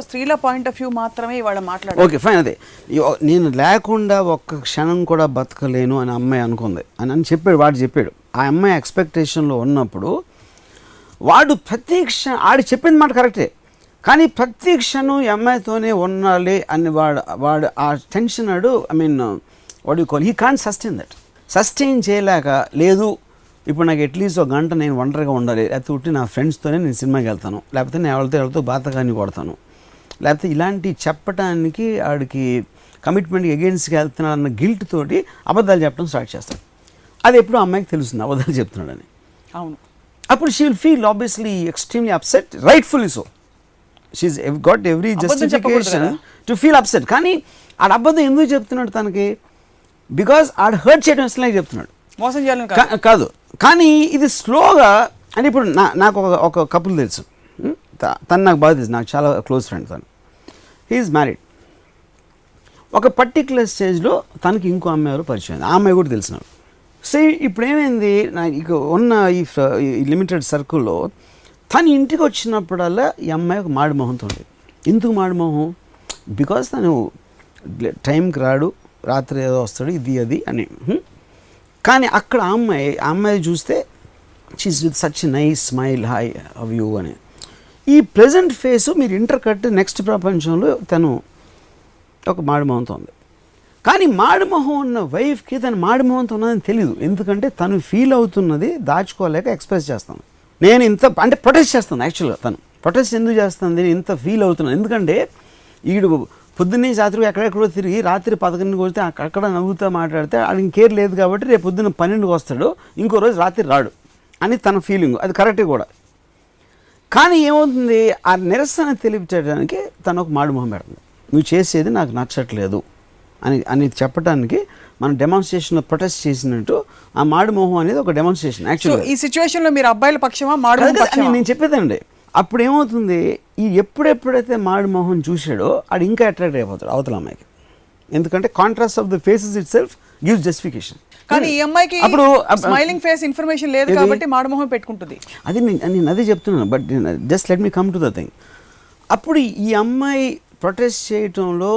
స్త్రీల పాయింట్ ఆఫ్ వ్యూ మాత్రమే ఇవాళ మాట్లాడారు. ఓకే ఫైన్, అదే నేను లేకుండా ఒక్క క్షణం కూడా బతకలేను అని అమ్మాయి అనుకుంది అని చెప్పాడు, వాడు చెప్పాడు. ఆ అమ్మాయి ఎక్స్పెక్టేషన్లో ఉన్నప్పుడు వాడు ప్రతి క్షణం ఆడు చెప్పింది మాట కరెక్టే, కానీ ప్రతి క్షణం ఈ అమ్మాయితోనే ఉండాలి అని వాడు ఆ టెన్షన్ ఆడు, I mean what you call, he can't sustain చేయలేక లేదు. ఇప్పుడు నాకు అట్లీస్ట్ 1 గంట నేను ఒంటరిగా ఉండాలి, లేకపోతే నా ఫ్రెండ్స్తోనే నేను సినిమాకి వెళ్తాను, లేకపోతే నేను ఎవరితో బాతకాన్ని కొడతాను, లేకపోతే ఇలాంటి చెప్పడానికి ఆడికి కమిట్మెంట్కి అగేన్స్ట్కి వెళ్తున్నాడు అన్న గిల్ట్ తోటి అబద్ధాలు చెప్పడం స్టార్ట్ చేస్తాడు. అది ఎప్పుడు అమ్మాయికి తెలుస్తుంది అబద్ధాలు చెప్తున్నాడని. అవును, అప్పుడు she will feel obviously extremely upset, rightfully so. She's got every justification to feel upset. కానీ ఆడ అబద్ధం ఎందుకు చెప్తున్నాడు తనకి, బికాజ్ ఆడ హర్ట్ చేయడం ఇష్టం చెప్తున్నాడు, మోసం చేయాలని కాదు. కానీ ఇది స్లోగా అంటే ఇప్పుడు నాకు ఒక కపుల్ తెలుసు, తను నాకు బాగా తెలుసు, నాకు చాలా క్లోజ్ ఫ్రెండ్ తను. He's married. ఒక పర్టిక్యులర్ స్టేజ్లో తనకి ఇంకో అమ్మాయి ఎవరు పరిచయం, ఆ అమ్మాయి కూడా తెలుసు నాకు. సో ఇప్పుడు ఏమైంది, ఇక ఉన్న ఈ లిమిటెడ్ సర్కిల్లో తను ఇంటికి వచ్చినప్పుడల్లా ఈ అమ్మాయి ఒక మాడి మొహంతో ఉండేది. ఎందుకు మాడి మొహం? బికాస్ తను టైంకి రాడు, రాత్రి ఏదో వస్తాడు, ఇది అది అని. కానీ అక్కడ ఆ అమ్మాయి చూస్తే she's with such nice smile, hi how you అని. ఈ ప్రెజెంట్ ఫేసు మీరు ఇంటర్ కట్ నెక్స్ట్ ప్రపంచంలో తను ఒక మాడిమోహంతో ఉంది. కానీ మాడిమోహం ఉన్న వైఫ్కి తను మాడిమోహంతో ఉన్నదని తెలియదు. ఎందుకంటే తను ఫీల్ అవుతున్నది దాచుకోలేక ఎక్స్ప్రెస్ చేస్తాను. నేను ఇంత అంటే ప్రొటెస్ట్ చేస్తాను. యాక్చువల్గా తను ప్రొటెస్ట్ ఎందుకు చేస్తుంది, నేను ఇంత ఫీల్ అవుతున్నాను. ఎందుకంటే ఈడు పొద్దున్నే రాత్రి ఎక్కడెక్కడో తిరిగి రాత్రి 11కి వస్తే అక్కడ నవ్వుతూ మాట్లాడితే అది ఇంకేర్ లేదు కాబట్టి రేపు పొద్దున్న 12కి వస్తాడు, ఇంకో రోజు రాత్రి రాడు అని తన ఫీలింగ్. అది కరెక్టే కూడా. కానీ ఏమవుతుంది, ఆ నిరసన తెలిపించడానికి తను ఒక మాడిమొహం పెడుతుంది. నువ్వు చేసేది నాకు నచ్చట్లేదు అని చెప్పడానికి మనం డెమాన్స్ట్రేషన్లో ప్రొటెస్ట్ చేసినట్టు ఆ మాడిమోహం అనేది ఒక డెమాన్స్ట్రేషన్. యాక్చువల్గా ఈ సిచ్యువేషన్లో మీరు అబ్బాయిల పక్షమా మాడిమోహం పక్షమా? నేను చెప్పేదండి, అప్పుడు ఏమవుతుంది, ఈ ఎప్పుడెప్పుడైతే మాడిమోహం చూశాడో అది ఇంకా అట్రాక్ట్ అయిపోతాడు అవతల అమ్మాయికి. ఎందుకంటే contrast of the faces it self gives justification. కానీ ఈ అమ్మాయికి అప్పుడు స్మైలింగ్ ఫేస్ ఇన్ఫర్మేషన్ లేదు కాబట్టి మాడిమోహం పెట్టుకుంటుంది. అది నేను అదే చెప్తున్నాను. But just let me come to the thing. అప్పుడు ఈ అమ్మాయి ప్రొటెస్ట్ చేయటంలో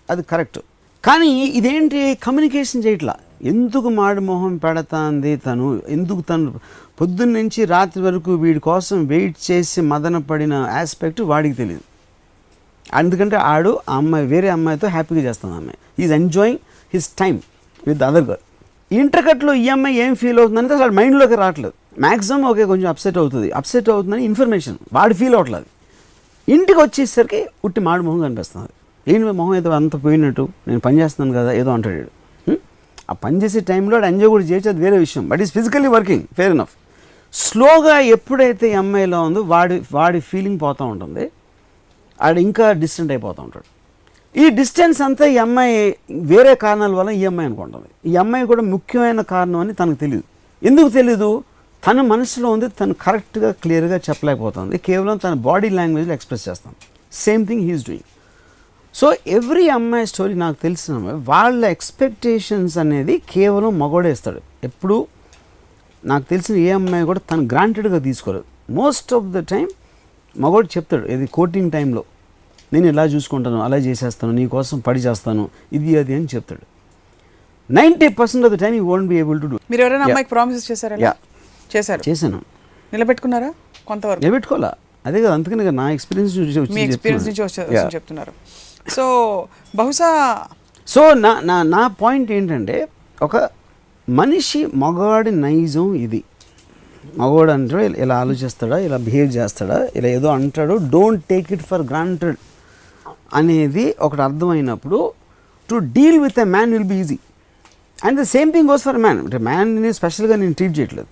అది కరెక్ట్. కానీ ఇదేంటి, కమ్యూనికేషన్ చేయట్లా. ఎందుకు మాడిమోహం పెడతాంది తను, ఎందుకు తను పొద్దున్న నుంచి రాత్రి వరకు వీడి కోసం వెయిట్ చేసి మదన పడిన ఆస్పెక్ట్ వాడికి తెలియదు. ఎందుకంటే ఆడు ఆ అమ్మాయి వేరే అమ్మాయితో హ్యాపీగా చేస్తుంది. అమ్మాయి is enjoying his time with other girl. ఇంటర్కట్లో ఈ అమ్మాయి ఏం ఫీల్ అవుతుందంటే అసలు మైండ్లోకి రావట్లేదు. మ్యాక్సిమం ఓకే కొంచెం అప్సెట్ అవుతుందని ఇన్ఫర్మేషన్ వాడు ఫీల్ అవ్వట్లేదు. ఇంటికి వచ్చేసరికి ఉట్టి మాడి మొహం కనిపిస్తుంది. ఏంటి మొహం ఏదో అంత పోయినట్టు, నేను పని చేస్తున్నాను కదా ఏదో అంటాడు. ఆ పని చేసే టైంలో ఎంజాయ్ కూడా చేయొచ్చు, అది వేరే విషయం. But is physically working, fair enough. స్లోగా ఎప్పుడైతే ఈ అమ్మాయిలో ఉందో వాడి ఫీలింగ్ పోతూ ఉంటుంది, ఆడు ఇంకా డిస్టెంట్ అయిపోతూ ఉంటాడు. ఈ డిస్టెన్స్ అంతా ఈ అమ్మాయి వేరే కారణాల వల్ల ఈ అమ్మాయి అనుకుంటుంది. ఈ అమ్మాయి కూడా ముఖ్యమైన కారణం అని తనకు తెలియదు. ఎందుకు తెలీదు, తన మనసులో ఉంది, తను కరెక్ట్గా క్లియర్గా చెప్పలేకపోతుంది, కేవలం తన బాడీ లాంగ్వేజ్లో ఎక్స్ప్రెస్ చేస్తాను. Same thing he's doing. So every అమ్మాయి స్టోరీ నాకు తెలిసిన వాళ్ళ ఎక్స్పెక్టేషన్స్ అనేది కేవలం మగోడే ఇస్తాడు. ఎప్పుడు నాకు తెలిసిన ఏ అమ్మాయి కూడా తను గ్రాంటెడ్గా తీసుకోలేదు. మోస్ట్ ఆఫ్ ద టైం మగోడు చెప్తాడు, ఇది కోటింగ్ టైంలో నేను ఇలా చూసుకుంటాను, అలా చేసేస్తాను, నీ కోసం పడి చేస్తాను, ఇది అది అని చెప్తాడు. 90% of the time you won't be able to do. మీరు ఎవరైనా అమ్మాయికి ప్రామిసెస్ చేశారా? చేశాను. నిలబెట్టుకున్నారా? కొంతవరకు నిలబెట్టుకోవాలా, అదే కదా. అందుకని నా ఎక్స్పీరియన్స్ నుంచి చెప్తున్నారు. సో బహుశా నా పాయింట్ ఏంటంటే, ఒక మనిషి మగవాడి నైజం ఇది. మగవాడు అంటే ఇలా ఆలోచిస్తాడా, ఇలా బిహేవ్ చేస్తాడా, ఇలా ఏదో అంటాడు, don't take it for granted అనేది ఒకటి అర్థమైనప్పుడు to deal with a man will be easy. And the same thing goes for man. అంటే మ్యాన్ని స్పెషల్గా నేను ట్రీట్ చేయట్లేదు.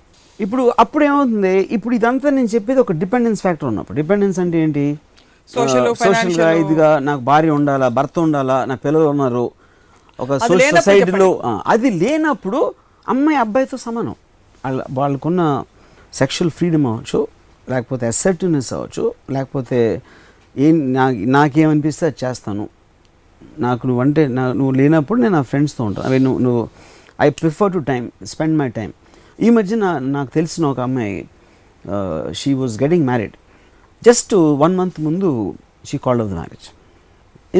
అప్పుడు ఏమవుతుంది, ఇప్పుడు ఇదంతా నేను చెప్పేది ఒక డిపెండెన్స్ ఫ్యాక్టర్ ఉన్నప్పుడు. డిపెండెన్స్ అంటే ఏంటి, సోషల్గా ఇదిగా నాకు భార్య ఉండాలా, భర్త ఉండాలా, నా పిల్లలు ఉన్నారు, ఒక సొసైటీలో అది లేనప్పుడు అమ్మాయి అబ్బాయితో సమానం. వాళ్ళకున్న సెక్షువల్ ఫ్రీడమ్ అవ్వచ్చు, లేకపోతే అసర్టివ్నెస్ అవ్వచ్చు, లేకపోతే నాకేమనిపిస్తే అది చేస్తాను, నాకు నువ్వు లేనప్పుడు నేను నా ఫ్రెండ్స్తో ఉంటాను, అవి నువ్వు I prefer to spend my time. ఈ మధ్య నాకు తెలిసిన ఒక అమ్మాయి, she was getting married. Just 1 month ముందు she called of the marriage.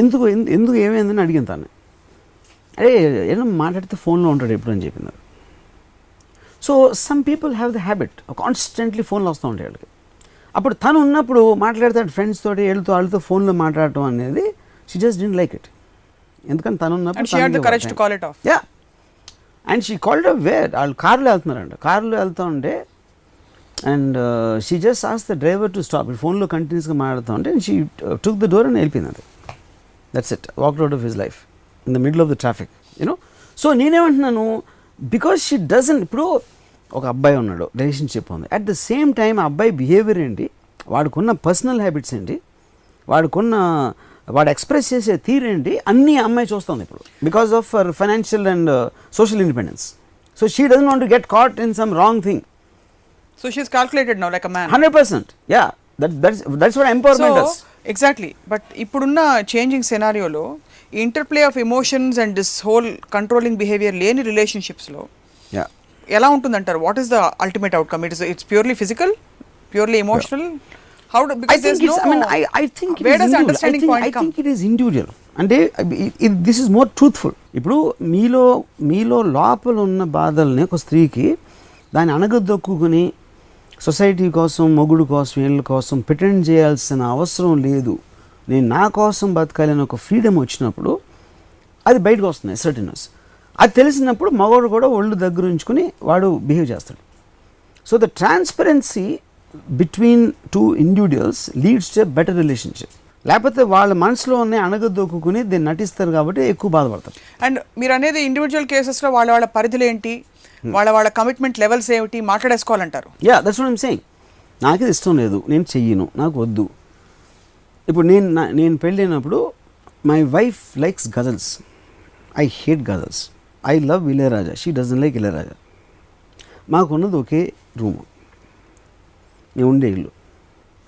ఎందుకు ఏమైందని అడిగిన తాను. అరే ఏదో మాట్లాడితే ఫోన్లో ఉంటాడు ఎప్పుడు అని చెప్పింది. So some people have the habit constantly ఫోన్లో వస్తూ ఉంటాయి వాళ్ళకి. అప్పుడు తను ఉన్నప్పుడు మాట్లాడతాడు ఫ్రెండ్స్ తోటి, వాళ్ళతో ఫోన్లో మాట్లాడటం అనేది she just didn't like it. ఎందుకంటే తను ఉన్నప్పుడు yeah, and she called off where, వాళ్ళు కారులో వెళ్తున్నారంట. కారులో వెళ్తూ ఉంటే and she just ask the driver to stop. ఫోన్లో కంటిన్యూస్గా మాట్లాడుతూ ఉంటే షీ టుక్ ద డోర్ అని వెళ్ళిపోయింది. అది that's it, walked out of his life in the middle of the traffic, you know. So నేనేమంటున్నాను, బికాజ్ షీ డజంట్. ఇప్పుడు ఒక అబ్బాయి ఉన్నాడు, రిలేషన్షిప్ ఉంది, అట్ ద సేమ్ టైం ఆ అబ్బాయి బిహేవియర్ ఏంటి, వాడుకున్న పర్సనల్ హ్యాబిట్స్ ఏంటి, వాడు ఎక్స్ప్రెస్ చేసే తీరేంటి, అన్నీ అమ్మాయి చూస్తుంది ఇప్పుడు because of for financial and social independence. So she doesn't want to get caught in some wrong thing. So she's calculated now like a man. 100%. Yeah, that's what empowerment does. Exactly. But ఇప్పుడున్న చేంజింగ్ సినారియోలో interplay of emotions and this whole controlling behaviour లేని రిలేషన్షిప్స్లో యా ఎలా ఉంటుందంటారు? What is the ultimate outcome? It's purely physical, purely emotional? How do, because there's no, I think it where is does individual. understanding point I come? think it is individual. అంటే this is more truthful. ఇప్పుడు మీలో లోపల ఉన్న బాధల్ని ఒక స్త్రీకి దాన్ని అణగదొక్కుని సొసైటీ కోసం, మొగుడు కోసం, వీళ్ళ కోసం ప్రిటెండ్ చేయాల్సిన అవసరం లేదు, నేను నా కోసం బతకాలని ఒక ఫ్రీడమ్ వచ్చినప్పుడు అది బయటకు వస్తుంది అసర్టెనెస్. అది తెలిసినప్పుడు మగవాడు కూడా ఒళ్ళు దగ్గర ఉంచుకుని వాడు బిహేవ్ చేస్తాడు. So the transparency between two individuals leads to better relationship. లేకపోతే వాళ్ళ మనసులో ఉన్న అణగదొక్కుని దీన్ని నటిస్తారు కాబట్టి ఎక్కువ బాధపడతారు. అండ్ మీరు అనేది ఇండివిజువల్ కేసెస్లో వాళ్ళ పరిధులు ఏంటి, వాళ్ళ కమిట్మెంట్ లెవెల్స్ ఏమిటి మాట్లాడేసుకోవాలంటారు. Yeah that's what I'm saying. నాకు ఇది ఇష్టం లేదు, నేను చెయ్యను, నాకు వద్దు. ఇప్పుడు నేను పెళ్ళైనప్పుడు my wife likes ghazals, I hate ghazals. I love Ilaiyaraaja, she doesn't like Ilaiyaraaja. మాకున్నది ఒకే రూము, నేను ఉండే ఇల్లు.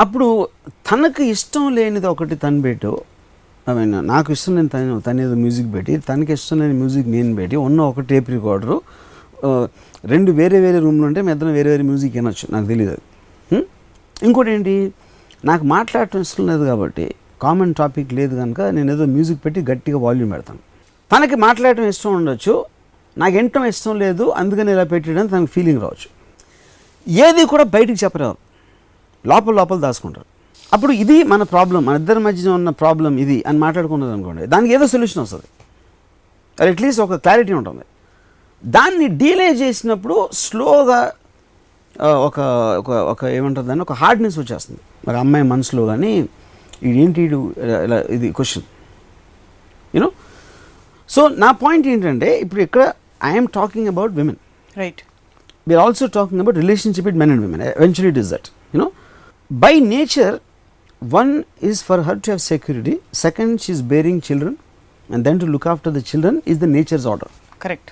అప్పుడు తనకు ఇష్టం లేనిది ఒకటి తను పెట్టు, ఐ మీన్ నాకు ఇష్టం లేని తనేదో మ్యూజిక్ పెట్టి, తనకి ఇష్టం లేని మ్యూజిక్ నేను పెట్టి, ఉన్న ఒక టేప్ రికార్డరు, రెండు వేరే రూమ్లు ఉంటే మీ ఇద్దరం వేరే మ్యూజిక్ వినొచ్చు, నాకు తెలియదు అది. ఇంకోటి ఏంటి, నాకు మాట్లాడటం ఇష్టం లేదు కాబట్టి, కామన్ టాపిక్ లేదు కనుక నేను ఏదో మ్యూజిక్ పెట్టి గట్టిగా వాల్యూమ్ పెడతాను. తనకి మాట్లాడటం ఇష్టం ఉండొచ్చు, నాకు వినటం ఇష్టం లేదు అందుకని ఇలా పెట్టడం తనకు ఫీలింగ్ రావచ్చు. ఏది కూడా బయటికి చెప్పరావు, లోపల దాచుకుంటారు. అప్పుడు ఇది మన ప్రాబ్లం, మన ఇద్దరి మధ్య ఉన్న ప్రాబ్లం ఇది అని మాట్లాడుకున్నది అనుకోండి, దానికి ఏదో సొల్యూషన్ వస్తుంది, అది అట్లీస్ట్ ఒక క్లారిటీ ఉంటుంది. దాన్ని డీలే చేసినప్పుడు స్లోగా ఒక ఒక ఒక ఏమంటుంది దాన్ని, ఒక హార్డ్నెస్ వచ్చేస్తుంది మరి అమ్మాయి మనసులో. కానీ ఏంటి ఇలా ఇది క్వశ్చన్ యూనో. సో నా పాయింట్ ఏంటంటే, ఇప్పుడు ఇక్కడ I'm talking about women, right? We're also talking about relationship with men and women. Eventually it is that, you know. By nature, one is for her to have security, second she is bearing children, and then to look after the children is the nature's order. Correct.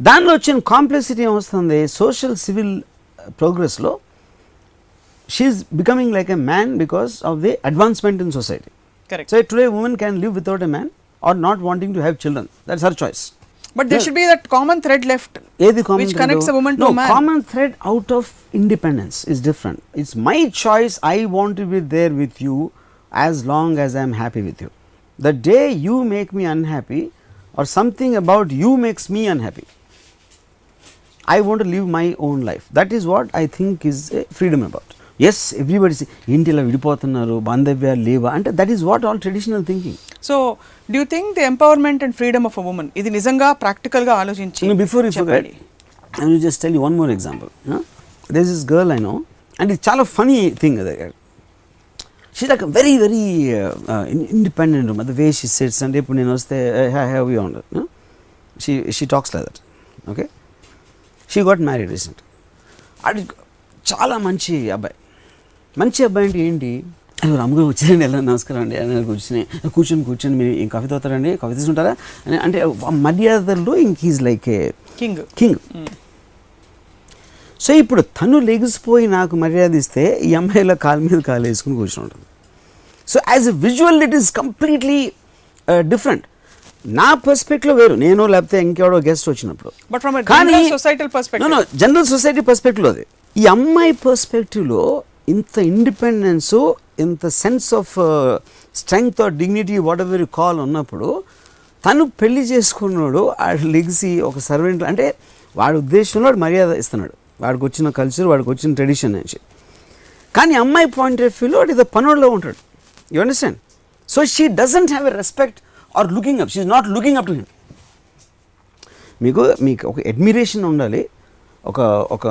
దానిలో వచ్చిన కాంప్లెక్సిటీ ఏమొస్తుంది, సోషల్ సివిల్ ప్రోగ్రెస్లో she is becoming like a man because of the advancement in society. Correct. So today woman can live without a man or not wanting to have children, that's her choice. But there should be that common thread left, which connects a woman to a man. No, common thread out of independence is different. It's my choice, I want to be there with you as long as I am happy with you. The day you make me unhappy or something about you makes me unhappy, I want to live my own life. That is what I think is freedom about. Yes, everybody say ఏంటి ఇలా విడిపోతున్నారు, బాంధవ్యాలు లేవా అంటే, that is what all traditional thinking. So do you think the empowerment and freedom of a woman ఇది నిజంగా ప్రాక్టికల్ గా ఆలోచించి? Before you forget, I will just tell you one more example. There is this girl I know, and it's చాలా funny thing. She's like a very independent woman. The way she sits and ఇప్పుడు నేను వస్తే have you on it. She talks like that. Okay, she got married recently. అది చాలా మంచి అబ్బాయి అంటే ఏంటి, రాముగా వచ్చారండి, ఎలా నమస్కారం అండి అని కూర్చొని మీరు ఏం కాఫీ తాగుతారండి, కాఫీ తీసుకుంటారా అని అంటే మర్యాదల్లో ఇంక is like a king. So ఇప్పుడు తను లెగిసిపోయి నాకు మర్యాద ఇస్తే ఈ అమ్మాయిల కాలు మీద కాలు వేసుకుని కూర్చొని ఉంటుంది. So as a visual it is completely different. నా పర్స్పెక్టివ్లో వేరు, నేను లేకపోతే ఇంకెవడో గెస్ట్ వచ్చినప్పుడు. కానీ జనరల్ సొసైటీ పర్స్పెక్టివ్లో అది. ఈ అమ్మాయి పర్స్పెక్టివ్లో ఇంత ఇండిపెండెన్స్, ఇంత sense of strength or dignity whatever you call ఉన్నప్పుడు, తను పెళ్లి చేసుకున్నాడు ఆ లెగ్సీ ఒక సర్వెంట్ అంటే వాడి ఉద్దేశంలో వాడు మర్యాద ఇస్తున్నాడు, వాడికి వచ్చిన కల్చర్, వాడికి వచ్చిన ట్రెడిషన్ నుంచి. కానీ అమ్మాయి పాయింట్ ఆఫ్ వ్యూలో వాడు ఏదో పనుల్లో ఉంటాడు. You understand? So she doesn't have a respect or looking up, she is not looking up to him. మీకు ఒక అడ్మిరేషన్ ఉండాలి, ఒక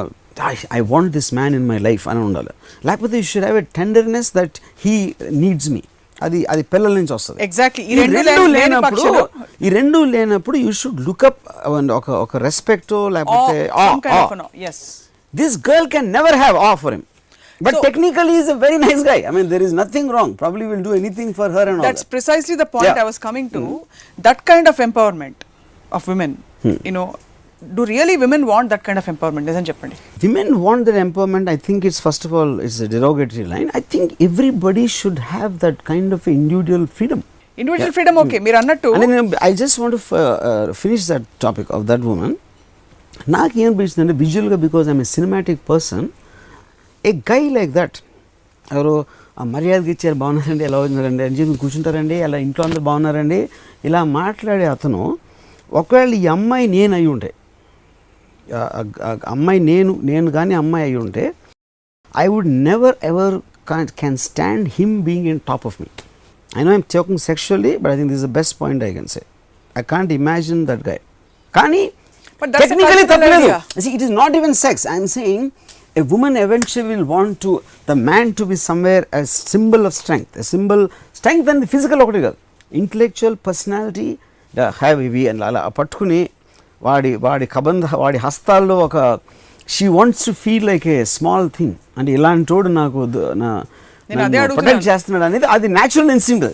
I want this man in my life అని ఉండాలి. లేకపోతే you should have a tenderness that he needs me. అది పిల్లల నుంచి వస్తుంది. ఎగ్జాక్ట్లీ. ఈ రెండు లేనప్పుడు యూ షుడ్ లుక్ అప్ ఒక రెస్పెక్ట్, లేకపోతే this girl can never have of for him. But so, technically he is a very nice guy. I mean, there is nothing wrong. Probably will do anything for her and all. That's precisely the point I was coming to. That kind of empowerment of women, you know, do really women want that kind of empowerment? Isn't it? Women want that empowerment. I think it's, first of all, it's a derogatory line. I think everybody should have that kind of individual freedom. Individual freedom, okay. Meer annattu. I just want to finish that topic of that woman. నాకేమనిపిస్తుంది అంటే విజువల్గా, because I'm a cinematic person, a guy like that, ఎవరు మర్యాదకి ఇచ్చారు, బాగున్నారండి, ఎలా ఉన్నారండి అని చెప్పి కూర్చుంటారండి, అలా ఇంట్లో అందరూ బాగున్నారండి, ఇలా మాట్లాడే అతను ఒకవేళ ఈ అమ్మాయి నేను అయి ఉంటే, అమ్మాయి నేను కానీ అమ్మాయి అయి ఉంటే, I would never ever can stand him being in top of me. I know I'm talking sexually, but I think this the best point I can say. I can't imagine that guy. కానీ టెక్నికలీ తప్పలేదు. It is not even sex. I'm saying a woman eventually will want to the man to be somewhere as symbol of strength, a symbol strength and the physical ఒకటి కాదు, intellectual personality have ఇవి అని అలా పట్టుకుని వాడి కబంధ వాడి హస్తాల్లో ఒక she wants to feel like a small thing అంటే ఇలాంటి తోడు నాకు ప్రొటెక్ట్ చేస్తున్నాడు అనేది అది natural instinct.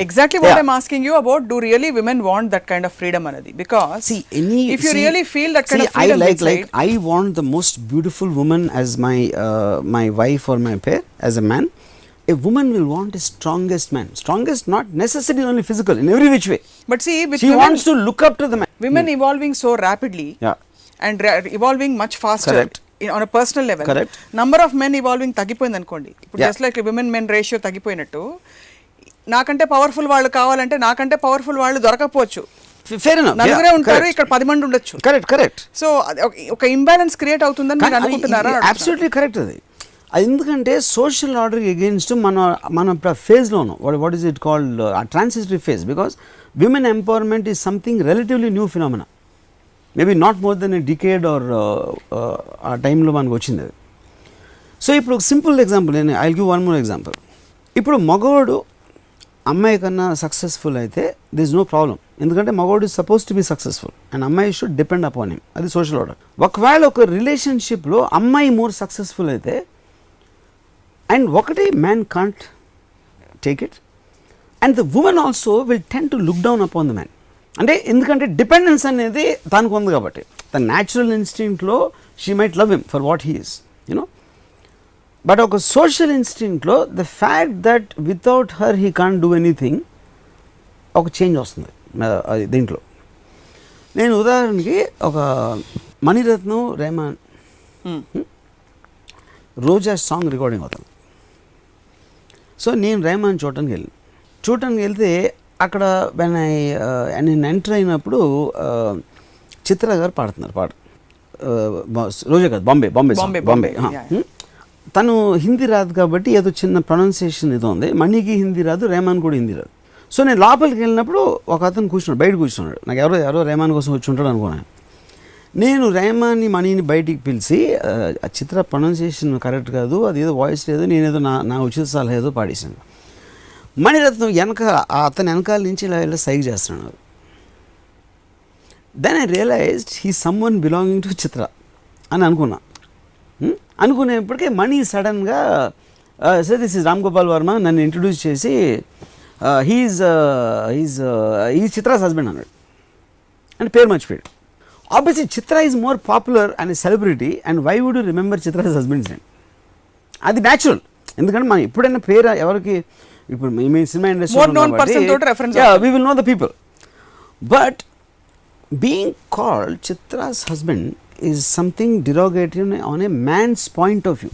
Exactly what I'm asking you about. Do really women want that kind of freedom anadi? Because if you really feel that kind of freedom, I want the most beautiful woman as my wife or my pair. As a man, a woman will want the strongest man. Strongest, not necessarily only physical, in every which way. But see, with she women, wants to look up to the man. Women evolving so rapidly, and evolving much faster. Correct. On a personal level. Correct. Number of men evolving తగ్గిపోయింది అనుకోండి. ఇప్పుడు just like women men ratio తగ్గిపోయినట్టు, నాకంటే పవర్ఫుల్ వాళ్ళు కావాలంటే నాకంటే పవర్ఫుల్ వాళ్ళు దొరకకపోవచ్చు. Fair enough. నలుగురే ఉంటారు, ఇక్కడ 10 మంది ఉండొచ్చు. Correct. సో ఒక ఇంబ్యాలెన్స్ క్రియేట్ అవుతుందని మీరు అనుకుంటున్నారా? Absolutely correct. అది ఎందుకంటే సోషల్ ఆర్డర్ అగేన్స్ట్ మన ఫేజ్లో ఉన్నాం. What is it called transitory phase, because women empowerment is something relatively new phenomena. Maybe not more than a decade are ఆ టైంలో మనకు వచ్చింది అది. సో ఇప్పుడు ఒక సింపుల్ ఎగ్జాంపుల్, నేను I give one more example. ఇప్పుడు మగవాడు అమ్మాయి కన్నా సక్సెస్ఫుల్ అయితే దిస్ ఇస్ నో ప్రాబ్లం, ఎందుకంటే మగవాడు is suppose to be successful and అమ్మాయి షుడ్ డిపెండ్ అపాన్ హిమ్. అది సోషల్ ఆర్డర్. ఒకవేళ ఒక రిలేషన్షిప్లో అమ్మాయి మోర్ సక్సెస్ఫుల్ అయితే అండ్ ఒకటి man can't take it and the women also will tend to look down upon the man. అంటే ఎందుకంటే డిపెండెన్స్ అనేది తనకు ఉంది కాబట్టి, ద న్యాచురల్ ఇన్స్టింక్ట్లో she might love him for what he is, you know. But ఒక సోషల్ ఇన్స్టింక్ట్లో the fact that without her he can't do anything, ఒక చేంజ్ వస్తుంది అది దీంట్లో. నేను ఉదాహరణకి ఒక మణిరత్నం రెహమాన్ రోజా సాంగ్ రికార్డింగ్ అవుతాను. సో నేను రెహమాన్ చూడటానికి వెళ్తే అక్కడ నేను ఎంటర్ అయినప్పుడు చిత్ర గారు పాడుతున్నారు పాట, రోజా కాదు, బాంబే. తను హిందీ రాదు కాబట్టి ఏదో చిన్న ప్రొనౌన్సియేషన్ ఏదో ఉంది. మణికి హిందీ రాదు, రెహమాన్ కూడా హిందీ రాదు. సో నేను లోపలికి వెళ్ళినప్పుడు ఒక అతను బయట కూర్చున్నాడు. నాకు ఎవరో రెహమాన్ కోసం వచ్చి ఉంటాడు అనుకున్నాను. నేను రెహమాన్ని మణిని బయటికి పిలిచి ఆ చిత్ర ప్రొనౌన్సియేషన్ కరెక్ట్ కాదు, అది ఏదో వాయిస్ లేదు, నేనేదో నా ఉచిత సలహా ఏదో పాడేశాను. మణిరత్నం అతని వెనకాల నుంచి ఇలా సైగ్ చేస్తున్నాడు. Then I realised he someone belonging to Chitra అని అనుకునేప్పటికే మణి సడన్గా sir this is Ram Gopal Varma నన్ను ఇంట్రడ్యూస్ చేసి హీఈస్ చిత్రాస్ హస్బెండ్ అన్నాడు. అంటే పేరు మర్చిపోయాడు. Obviously Chitra is more popular and celebrity and why would you remember Chitra's husband's name? అది న్యాచురల్. ఎందుకంటే మనం ఎప్పుడైనా పేరు ఎవరికి, ఇప్పుడు మీ cinema industry we will know the people, but being called Chitra's husband is something derogatory on a man's point of view.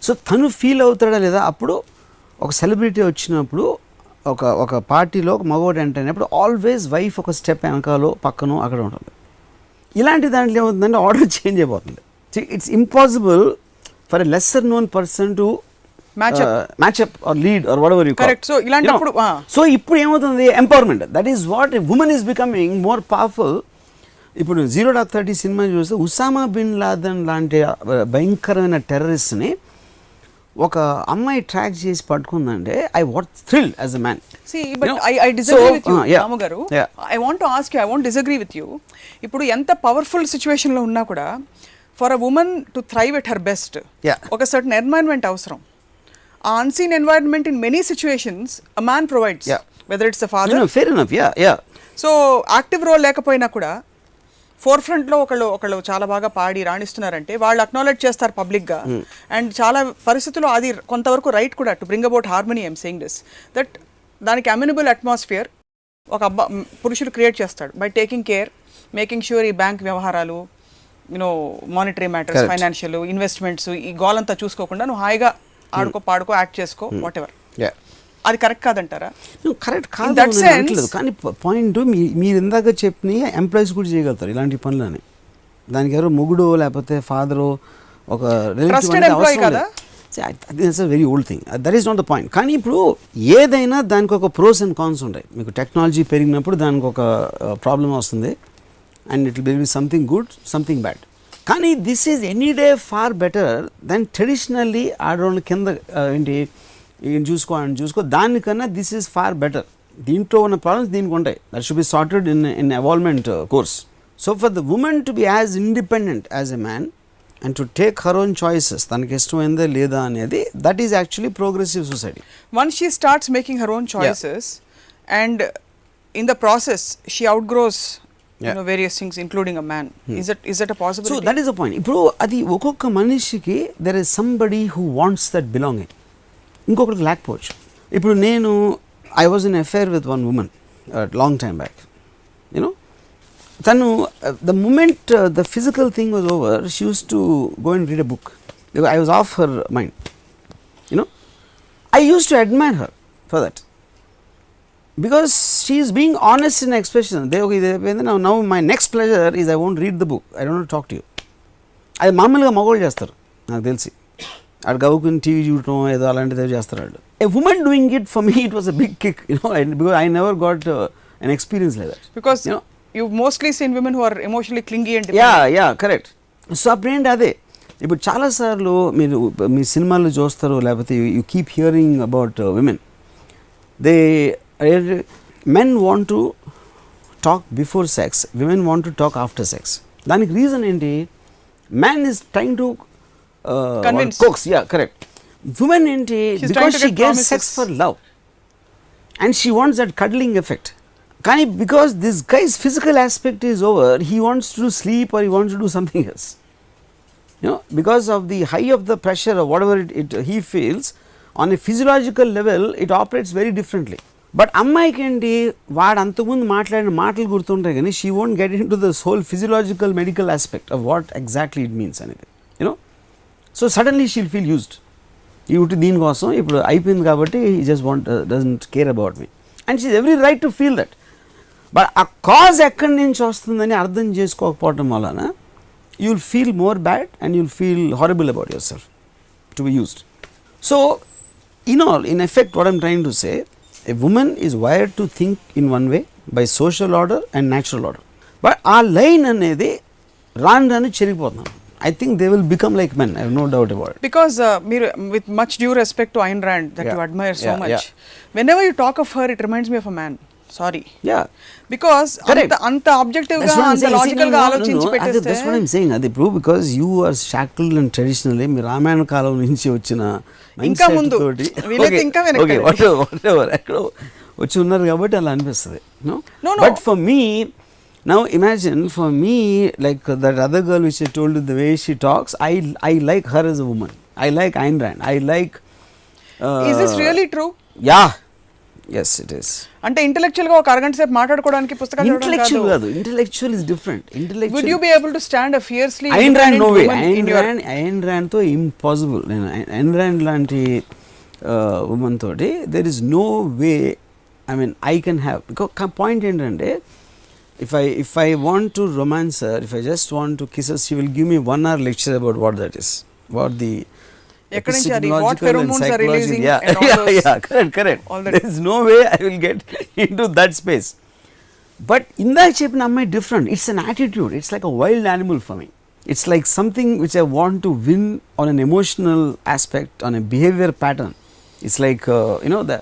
So తను ఫీల్ అవుతాడా లేదా? అప్పుడు ఒక సెలబ్రిటీ వచ్చినప్పుడు ఒక పార్టీలో ఒక మగవాడు ఎంటర్ అయినప్పుడు ఆల్వేస్ వైఫ్ ఒక స్టెప్ వెనకాలో పక్కనో అక్కడ ఉంటుంది. ఇలాంటి దాంట్లో ఏమవుతుందంటే ఆర్డర్ చేంజ్ అయిపోతుంది. It's impossible for a lesser known person to match up or lead or whatever you call. Correct. So ilantappudu so ippudu emutundi empowerment, that is what a woman is becoming more powerful. Ippudu 0.30 cinema చూస్తే ఉసామా బిన్ లాదెన్ లాంటి భయంకరమైన టెర్రరిస్ట్ ని ఒక అమ్మాయి ట్రాక్ చేసి పట్టుకుందంటే I what thrill as a man. See, but I disagree with you, Ramu garu. I want to ask you, I won't disagree with you. ఇప్పుడు ఎంత పవర్ఫుల్ సిచ్యువేషన్ లో ఉన్నా కూడా for a woman to thrive at her best, ఒక certain environment అవసరం. ఆ unseen environment in many situations a man provides, whether it's the father. Fair enough. So active role లేకపోయినా కూడా ఫోర్ ఫ్రంట్లో ఒకళ్ళు చాలా బాగా పాడి రాణిస్తున్నారంటే వాళ్ళు అక్నాలెడ్జ్ చేస్తారు పబ్లిక్గా. అండ్ చాలా పరిస్థితుల్లో అది కొంతవరకు రైట్ కూడా, to bring about harmony. I'm saying this, that దానికి అమ్యూనబుల్ అట్మాస్ఫియర్ ఒక పురుషుడు క్రియేట్ చేస్తాడు by taking care, making sure ఈ బ్యాంక్ వ్యవహారాలు, you know monetary matters, financial, investments, ఈ గోలంతా చూసుకోకుండా నువ్వు హాయిగా ఆడుకో, పాడుకో, యాక్ట్ చేసుకో, వాట్ ఎవర్. అది కరెక్ట్ కాదంటారా? కరెక్ట్ కాదు, కానీ పాయింట్ మీరు ఇందాక చెప్పిన ఎంప్లాయీస్ కూడా చేయగలుగుతారు ఇలాంటి పనులని. దానికి ఎవరో మొగుడో లేకపోతే ఫాదరో ఒక very old thing, that is not the point. కానీ ఇప్పుడు ఏదైనా దానికి ఒక ప్రోస్ అండ్ కాన్స్ ఉంటాయి. మీకు టెక్నాలజీ పెరిగినప్పుడు దానికి ఒక ప్రాబ్లం వస్తుంది, and it will be something good, something bad. కానీ this is any day far better than traditionally ఆడవాళ్ళ కింద ఏంటి ఈయన చూసుకో ఆయన చూసుకో, దానికన్నా దిస్ ఈజ్ ఫార్ బెటర్. దీంట్లో ఉన్న ప్రాబ్లమ్స్ దీనికి ఉంటాయి, that should be sorted in evolvement course. So for the women to be as independent as a man and to take her own choices, తనకి ఇష్టమైందే లేదా అనేది, that is actually progressive society. Once she starts making her own choices and in the process she outgrows various things including a man, is that a possibility? So that is the point. ఇప్పుడు అది ఒక్కొక్క మనిషికి there is somebody who wants that belonging, ఇంకొకరికి లేకపోవచ్చు. ఇప్పుడు నేను I was in affair with one woman long time back, you know తను the moment the physical thing was over, she use to go and read a book, I was of her mind, you know. I use to admire her for that because she is being honest in expression. Now my next pleasure is I won't read the book, I don't want to talk to you. అది మామూలుగా మగవాళ్ళు చేస్తారు నాకు తెలిసి, అటు గవ్వుకుని టీవీ చూడటం ఏదో అలాంటిది చేస్తారు వాళ్ళు. A woman doing it for me, it was a big kick, you know, because I never got an experience like that. Because you know, you've mostly seen women who are emotionally clingy and dependent. Yeah, correct. So అప్పుడేంటి అదే ఇప్పుడు చాలాసార్లు మీరు మీ సినిమాల్లో చూస్తారు, లేకపోతే you keep hearing about women, men want to talk before sex, women want to talk after sex. దానికి రీజన్ ఏంటి? man is trying to convince, coax, yeah, correct. women ఏంటి? because she gives sex for love and she wants that cuddling effect. కానీ because this guy's physical aspect is over, he wants to sleep or he wants to do something else, you know, because of the high of the pressure or whatever he feels on a physiological level, it operates very differently. But అమ్మాయికి ఏంటి, వాడు అంతకుముందు మాట్లాడిన మాటలు గుర్తుంటాయి కానీ she won't get into this whole physiological medical aspect of what exactly it means అనేది, you know. So suddenly she'll feel used. ఇటు దీనికోసం ఇప్పుడు అయిపోయింది కాబట్టి he just doesn't care about me, and she every right to feel that. But ఆ కాజ్ ఎక్కడి నుంచి వస్తుందని అర్థం చేసుకోకపోవటం వలన you will feel more bad and you will feel horrible about your self to be used. So in effect what I'm trying to say, a woman is wired to think in one way by social order and natural order, but our line anedi ranu cherigipothunnaru. I think they will become like men, I have no doubt about it. Because with much due respect to Ayn Rand that you admire so much, whenever you talk of her it reminds me of a man. Sorry, because anta objective ga anta logical ga ఆలోచించి పెట్టేస్తే, that's what I'm saying. అది prove because you are shackled and traditionally మీ రామాయణ కాలం నుంచి వచ్చిన ఇంకా ముందు వీలైతే ఇంకా వెనక్కి whatever ఎక్కడో వచ్చి ఉన్నారు కాబట్టి అలా అనిపిస్తుంది. No, but for me now, imagine for me, like that other girl which I told you, the way she talks, I like her as a woman. I like Ayn Rand. I like is this really true? Yeah, yes it is. అంటే ఇంటెలెక్చువల్ గా ఒక అరగంట సేపు మాట్లాడుకోవడానికి పుస్తకాలు చదవడం కాదు. ఇంటెలెక్చువల్ కాదు, intellectual is different. Intellectual, would you be able to stand a fiercely Ayn Rand? No way. Ayn Rand తో ఇంపాసిబుల్. నేను Ayn Rand లాంటి ఉమెన్ తోటి there is no way, I mean I can have, because point ఏంటంటే if I want to romance her, if I just want to kiss her, she will give me 1 hour lecture about what that is, what the ఎక్కడ నుంచి అది what pheromones are releasing, correct. There is no way I will get into that space. But ఇందాక చెప్పిన అమ్మాయి different, it's an attitude, it's like a wild animal for me. It's like something which I want to win on an emotional aspect, on a behavior pattern. It's like you know, the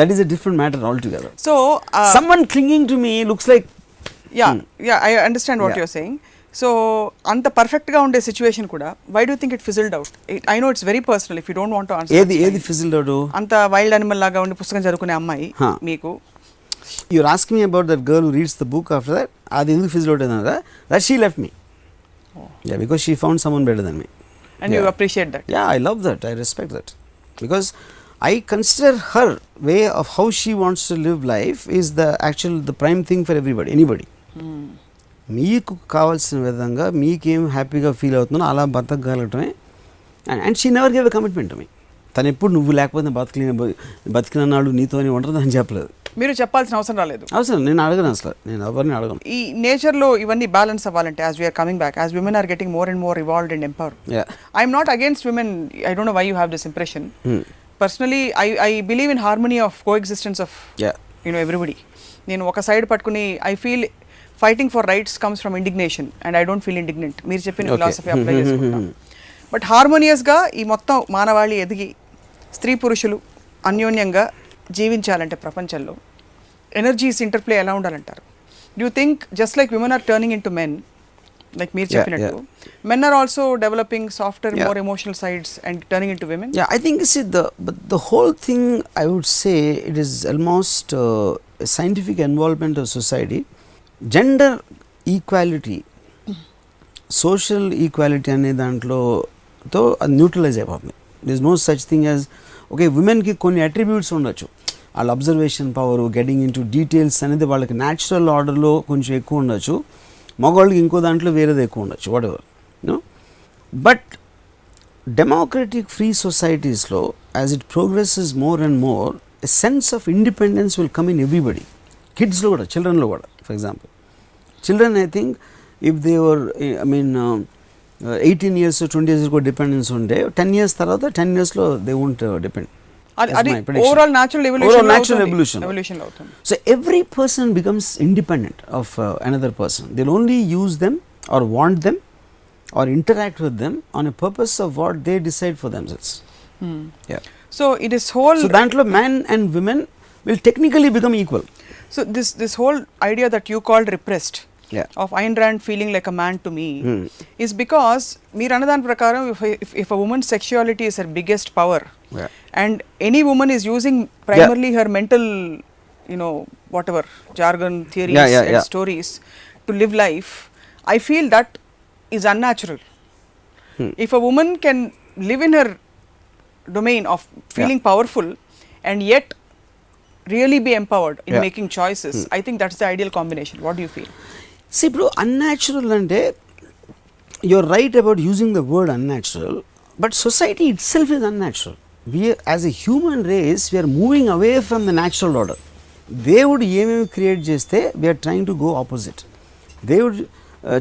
that is a different matter altogether. So someone clinging to me looks like I understand what you're saying. So anta perfect ga unde situation kuda, why do you think it fizzled out? I know it's very personal, if you don't want to answer. ఏది fizzled out? anta wild animal laga unde పుస్తకం చదువుకునే అమ్మాయి మీకు, you're asking me about that girl who reads the book after that, adi enduku fizzled out anada, that she left me. Yeah, because she found someone better than me. And you appreciate that? Yeah, I love that, I respect that, because I consider her way of how she wants to live life is the prime thing for everybody, anybody. మీకు కావాల్సిన విధంగా మీకేం హ్యాపీగా ఫీల్ అవుతుందో అలా బతకగలగటమే. And she never give a commitment to me. తను ఎప్పుడు నువ్వు లేకపోతే బతికినాడు నీతోనే ఉంటుంది అని చెప్పలేదు. మీరు చెప్పాల్సిన అవసరం రాలేదు. అవసరం నేను అడగను, అసలు నేను ఎవరిని అడగను. ఈ నేచర్లో ఇవన్నీ బ్యాలెన్స్ అవ్వాలంటే as we're coming back, as women are getting more and more evolved and empowered. I'm not against women, I don't know why you have this impression. Personally I believe in harmony of coexistence of everybody. నేను ఒక సైడ్ పట్టుకుని I feel fighting for rights comes from indignation and I don't feel indignant. మీరు చెప్పిన ఫిలాసఫీ అప్లై చేసుకుంటాం. బట్ హార్మోనియస్గా ఈ మొత్తం మానవాళి ఎదిగి స్త్రీ పురుషులు అన్యోన్యంగా జీవించాలంటే ప్రపంచంలో ఎనర్జీస్ ఇంటర్ప్లే ఎలా ఉండాలంటారు? Do you think just like women are turning in to men, like మీరు చెప్పినట్టు men are also developing softer, more emotional sides and turning into women? Yeah, I think the whole thing, I would say, it is almost a scientific involvement of society. Gender equality, social equality అనే దాంట్లోతో అది న్యూట్రలైజ్ అయిపోతుంది. there is no such thing as, okay, womenకి కొన్ని అట్రిబ్యూట్స్ ఉండొచ్చు, వాళ్ళ observation power, getting in to details అనేది వాళ్ళకి న్యాచురల్ ఆర్డర్లో కొంచెం ఎక్కువ ఉండొచ్చు, మగవాళ్ళకి ఇంకో దాంట్లో వేరేది ఎక్కువ ఉండొచ్చు, whatever. But democratic free సొసైటీస్లో as it progresses more and more a sense of independence will come in everybody. కిడ్స్లో కూడా, చిల్డ్రన్లో కూడా. For example children, I think if they were 18 years 20 years కూడా డిపెండెన్స్ ఉండే, 10 years తర్వాత 10 yearsలో దే వోంట్ డిపెండ్. అది ఓవరాల్ న్యాచురల్ ఎవల్యూషన్ అవుతుంది. So every person becomes independent of another person. They'll only use them or want them or interact with them on a purpose of what they decide for themselves. Yeah. So it is whole. So dantlo men and women will technically become equal. So this whole idea that you called repressed, yeah, of Ayn Rand feeling like a man to me, is because meer anadan prakaram if a woman's sexuality is her biggest power, yeah, and any woman is using primarily her mental, whatever jargon, theories, and stories to live life, I feel that is unnatural. If a woman can live in her domain of feeling powerful and yet really be empowered in making choices, I think that's the ideal combination. What do you feel? See, bro, unnatural ante, you're right about using the word unnatural, but society itself is unnatural. We as a human race, we are moving away from the natural order. దేవుడు ఏమేమి క్రియేట్ చేస్తే we're trying to go opposite. దేవుడు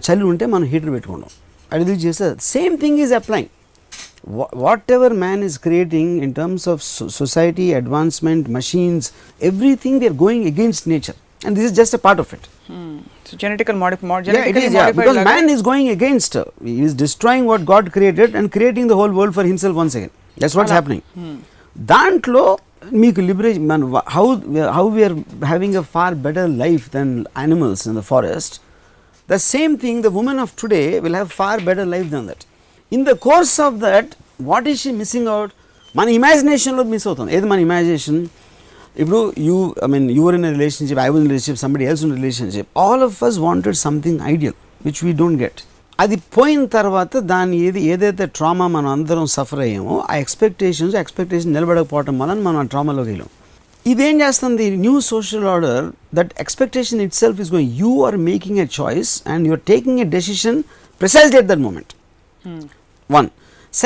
చలి ఉంటే మనం హీటర్ పెట్టుకుంటాం, అది చేస్తే same thing is applying. Whatever man is creating in terms of society, advancement, machines, everything they are going against nature, and this is just a part of it. So genetically modified, because man is going against, he is destroying what God created and creating the whole world for himself once again. That's what's happening. Dantlo meeku liberation, man, how we are having a far better life than animals in the forest. The same thing, the woman of today will have far better life than that. In the course of that, what is she missing out? Man imagination lo miss avutundi. Edi man imagination. ఇప్పుడు you were in a relationship, I was in a relationship, somebody else in a relationship. All of us wanted something ideal, which we don't get. అది పోయిన తర్వాత దాన్ని ఏదైతే ట్రామా మనం అందరం సఫర్ అయ్యామో, ఆ ఎక్స్పెక్టేషన్ నిలబడకపోవటం వలన మనం ఆ ట్రామాలోకి వెళ్ళాం. ఇదేం చేస్తుంది? New social order, that expectation itself is going, you are making a choice and you are taking a decision precisely at that moment. One.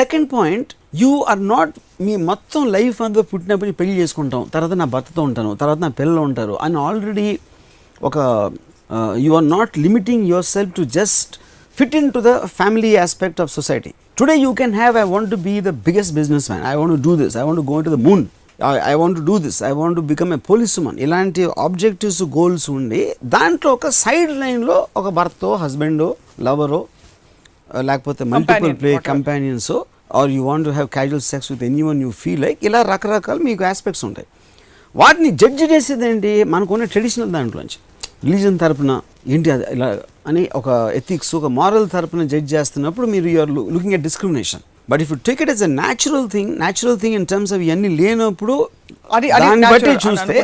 Second point, you are not, మీ మొత్తం లైఫ్ అంతా పుట్టినప్పుడు పెళ్లి చేసుకుంటాం, తర్వాత నా భర్తతో ఉంటాను, తర్వాత నా పిల్లలు ఉంటారు అని ఆల్రెడీ ఒక you are not limiting yourself to just fit into the family aspect of society. Today you can have, I want to be the biggest businessman, I want to do this, I want to go into the moon, I want to do this, I want to become a policeman. ఇలాంటి ఆబ్జెక్టివ్స్, గోల్స్ ఉండి దాంట్లో ఒక సైడ్ లైన్లో ఒక భర్తో, హస్బెండో, లవరో, లేకపోతే మల్టిపుల్ ప్లే కంపానియన్సో, or you want to have casual sex with anyone you feel like, ఇలా రకరకాల మీకు ఆస్పెక్ట్స్ ఉంటాయి. వాటిని జడ్జి చేసేది ఏంటి? మనకున్న ట్రెడిషనల్ దాంట్లోంచి, రిలీజన్ తరపున ఏంటి అది ఇలా అని ఒక ఎథిక్స్, ఒక మారల్ తరపున జడ్జ్ చేస్తున్నప్పుడు మీరు you're looking at discrimination. But if you take it as a natural thing in terms of ఇవన్నీ లేనప్పుడు, దాన్ని బట్టి చూస్తే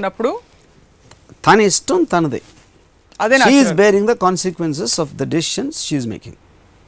తన ఇష్టం తనదే. She is bearing the consequences of the decisions she is making.